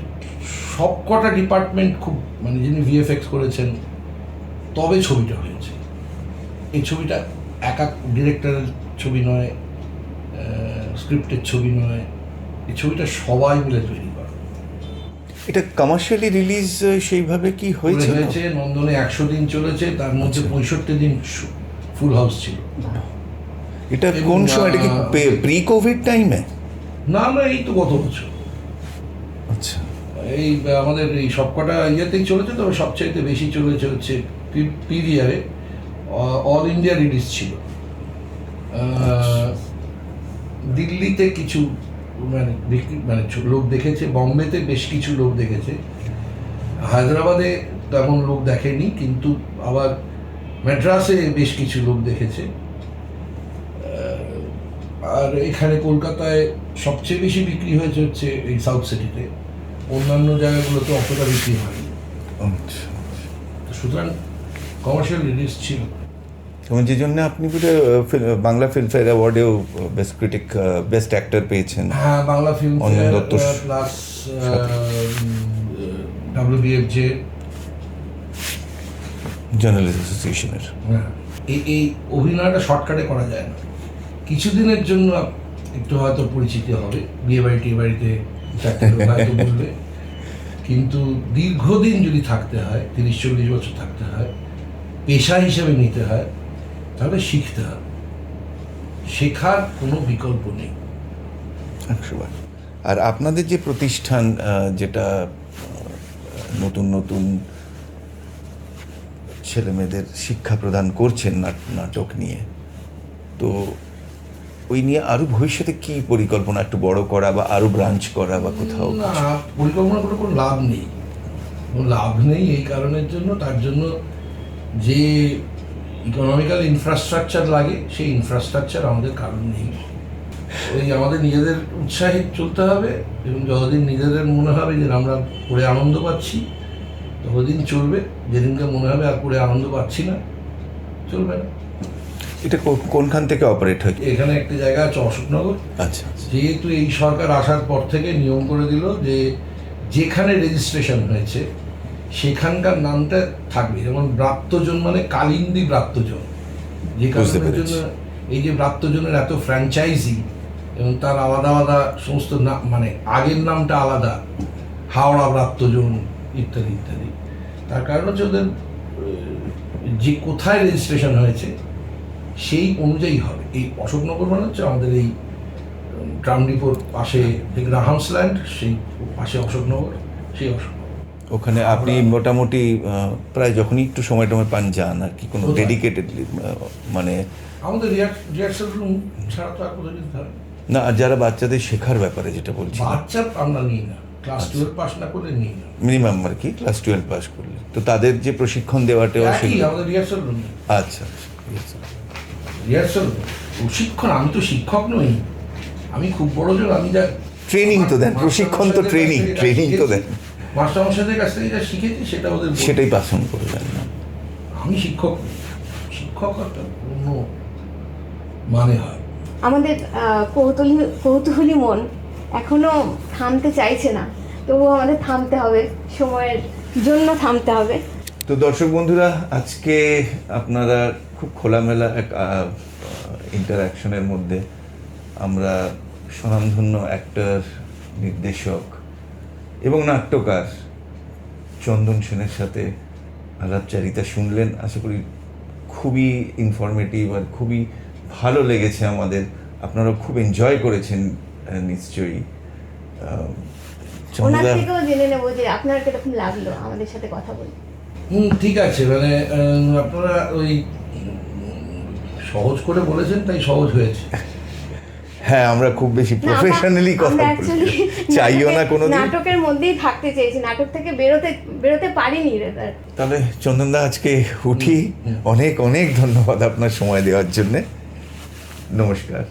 Speaker 3: সবকটা ডিপার্টমেন্ট খুব, মানে যিনি ভিএফএক্স করেছেন তবে ছবিটা হয়েছে। এই ছবিটা একা ডিরেক্টরের ছবি নয়, স্ক্রিপ্টের ছবি নয়, এই ছবিটা সবাই মিলে তৈরি করা।
Speaker 2: এটা কমার্শিয়ালি রিলিজ সেইভাবে কি হয়েছে?
Speaker 3: নন্দনে 100 দিন চলেছে, তার মধ্যে 65 দিন ফুল হাউস ছিল।
Speaker 2: এটা কোন সময়? এটা কি প্রি কোভিড টাইমে?
Speaker 3: না, এই তো গত বছর।
Speaker 2: আচ্ছা,
Speaker 3: এই আমাদের এই সবকটা ইয়েতেই চলেছে, তবে সবচাইতে বেশি চলেছে হচ্ছে পিভিআরে, অল ইন্ডিয়া রিলিজ ছিল। দিল্লিতে কিছু মানে লোক দেখেছে, বম্বেতে বেশ কিছু লোক দেখেছে, হায়দ্রাবাদে তেমন লোক দেখেনি, কিন্তু আবার ম্যাড্রাসে বেশ কিছু লোক দেখেছে। আর এখানে কলকাতায় সবচেয়ে বেশি বিক্রি হয়েছে হচ্ছে এই সাউথ সিটিতে, অন্যান্য জায়গাগুলোতে অতটা বিক্রি হয়নি। সুতরাং কমার্শিয়াল রিলিজ ছিল।
Speaker 2: এবং যে জন্য আপনি বাংলা ফিল্মফেয়ার অ্যাওয়ার্ডেও বেস্ট ক্রিটিক, বেস্ট অ্যাক্টর পেয়েছেন।
Speaker 3: হ্যাঁ, Bangla Filmfare plus WBFJ
Speaker 2: journalist অ্যাসোসিয়েশনের।
Speaker 3: হ্যাঁ, এই অভিনয়টা শর্টকাটে করা যায় না। কিছুদিনের জন্য একটু হয়তো পরিচিতি হবে, বিয়ে বাড়িতে চাকরি হয়তো বলবে, কিন্তু দীর্ঘদিন যদি থাকতে হয়, 30-40 বছর থাকতে হয়, পেশা হিসেবে নিতে হয়, তাহলে শিখতে হবে। শেখার কোনো বিকল্প নেই।
Speaker 2: 100বার। আর আপনাদের যে প্রতিষ্ঠান, যেটা নতুন নতুন ছেলেমেয়েদের শিক্ষা প্রদান করছেন নাটক নিয়ে, তো ওই নিয়ে আরো ভবিষ্যতে কি পরিকল্পনা? একটু বড় করা বা আরো ব্রাঞ্চ করা বা কোথাও?
Speaker 3: না, পরিকল্পনা করে কোনো লাভ নেই। কোনো লাভ নেই এই কারণের জন্য, তার জন্য যে ইকোনমিক্যাল ইনফ্রাস্ট্রাকচার লাগে সেই ইনফ্রাস্ট্রাকচার আমাদের কারণ নেই। ওই আমাদের নিজেদের উৎসাহে চলতে হবে, এবং যতদিন নিজেদের মনে হবে যে আমরা করে আনন্দ পাচ্ছি ততদিন চলবে। যেদিনকে মনে হবে আর করে আনন্দ পাচ্ছি না, চলবে না।
Speaker 2: এটা কোনখান থেকে অপারেট হয়?
Speaker 3: এখানে একটা জায়গা আছে অশোকনগর।
Speaker 2: আচ্ছা,
Speaker 3: যেহেতু এই সরকার আসার পর থেকে নিয়ম করে দিল যে যেখানে রেজিস্ট্রেশন হয়েছে সেখানকার নামটা থাকবে, যেমন ব্রাত্যজন মানে কালিন্দী ব্রাত্যজন, যে কারণের জন্য এই যে ব্রাত্যজনের এত ফ্র্যাঞ্চাইজি এবং তার আলাদা আলাদা সমস্ত নাম, মানে আগের নামটা আলাদা, হাওড়া ব্রাত্যজন ইত্যাদি ইত্যাদি। তার কারণ হচ্ছে ওদের যে কোথায় রেজিস্ট্রেশন হয়েছে সেই অনুযায়ী হবে। এই অশোকনগর মানে হচ্ছে আমাদের এই ট্রাম ডিপোর পাশে গ্রাহামসল্যান্ড, সেই পাশে অশোকনগর, সেই অশোকনগর।
Speaker 2: ওখানে আপনি মোটামুটি প্রায় যখনই একটু সময় পান যান আর কি? কোনো ডেডিকেটেডলি মানে
Speaker 3: আমাদের রিহার্সাল রুম ছাড়া তো আর কোথাও যেতে হবে
Speaker 2: না? আর যারা বাচ্চাদের শেখার ব্যাপারে যেটা বলছি,
Speaker 3: বাচ্চা আমরা নিই না, ক্লাস 12 পাস না করলে নিই না,
Speaker 2: মিনিমাম আর কি ক্লাস 12 পাস করলে, তো তাদের যে প্রশিক্ষণ দেওয়াটাও
Speaker 3: আমাদের রিহার্সাল রুম।
Speaker 2: আচ্ছা,
Speaker 3: রিহার্সাল প্রশিক্ষণ, আমি তো শিক্ষক নই, আমি খুব বড় জন, আমি যা
Speaker 2: ট্রেনিং তো দেন, প্রশিক্ষণ তো ট্রেনিং তো দেন,
Speaker 3: মাস্টারমশাইদের কাছ থেকে যা শিখেছি সেটা ওদের
Speaker 2: সেটাই পাসন করে দেন না।
Speaker 3: আমি শিক্ষক একটা অন্য মানে হয়।
Speaker 1: আমাদের কৌতূহলী মন এখনো থামতে চাইছে না, তবুও আমাদের থামতে হবে সময়ের জন্য থামতে হবে।
Speaker 2: তো দর্শক বন্ধুরা, আজকে আপনারা খুব খোলামেলা এক ইন্টারাকশনের মধ্যে আমরা স্বনামধন্য অ্যাক্টর, নির্দেশক এবং নাট্যকার চন্দন সেনের সাথে আলাপচারিতা শুনলেন। আশা করি খুবই ইনফরমেটিভ আর খুবই ভালো লেগেছে আমাদের। আপনারা খুব এনজয় করেছেন নিশ্চয়ই।
Speaker 1: ওনার
Speaker 2: চন্দনদা,
Speaker 1: থেকেও জেনে নেবো যে আপনার কিরকম লাগলো আমাদের সাথে কথা বলে।
Speaker 3: ঠিক আছে, মানে আপনারা ওই সহজ করে বলেছেন, তাই সহজ হয়েছে।
Speaker 2: হ্যাঁ, আমরা খুব বেশি প্রফেশনালি কথা
Speaker 1: আমরা
Speaker 2: বলি,
Speaker 1: অ্যাকচুয়ালি
Speaker 2: চাইও না কোনোদিন।
Speaker 1: নাটকের মধ্যেই থাকতে চেয়েছি, নাটক থেকে বেরোতে পারিনি রে।
Speaker 2: তাহলে চন্দনদা আজকে উঠি। অনেক অনেক ধন্যবাদ আপনার সময় দেওয়ার জন্যে। নমস্কার।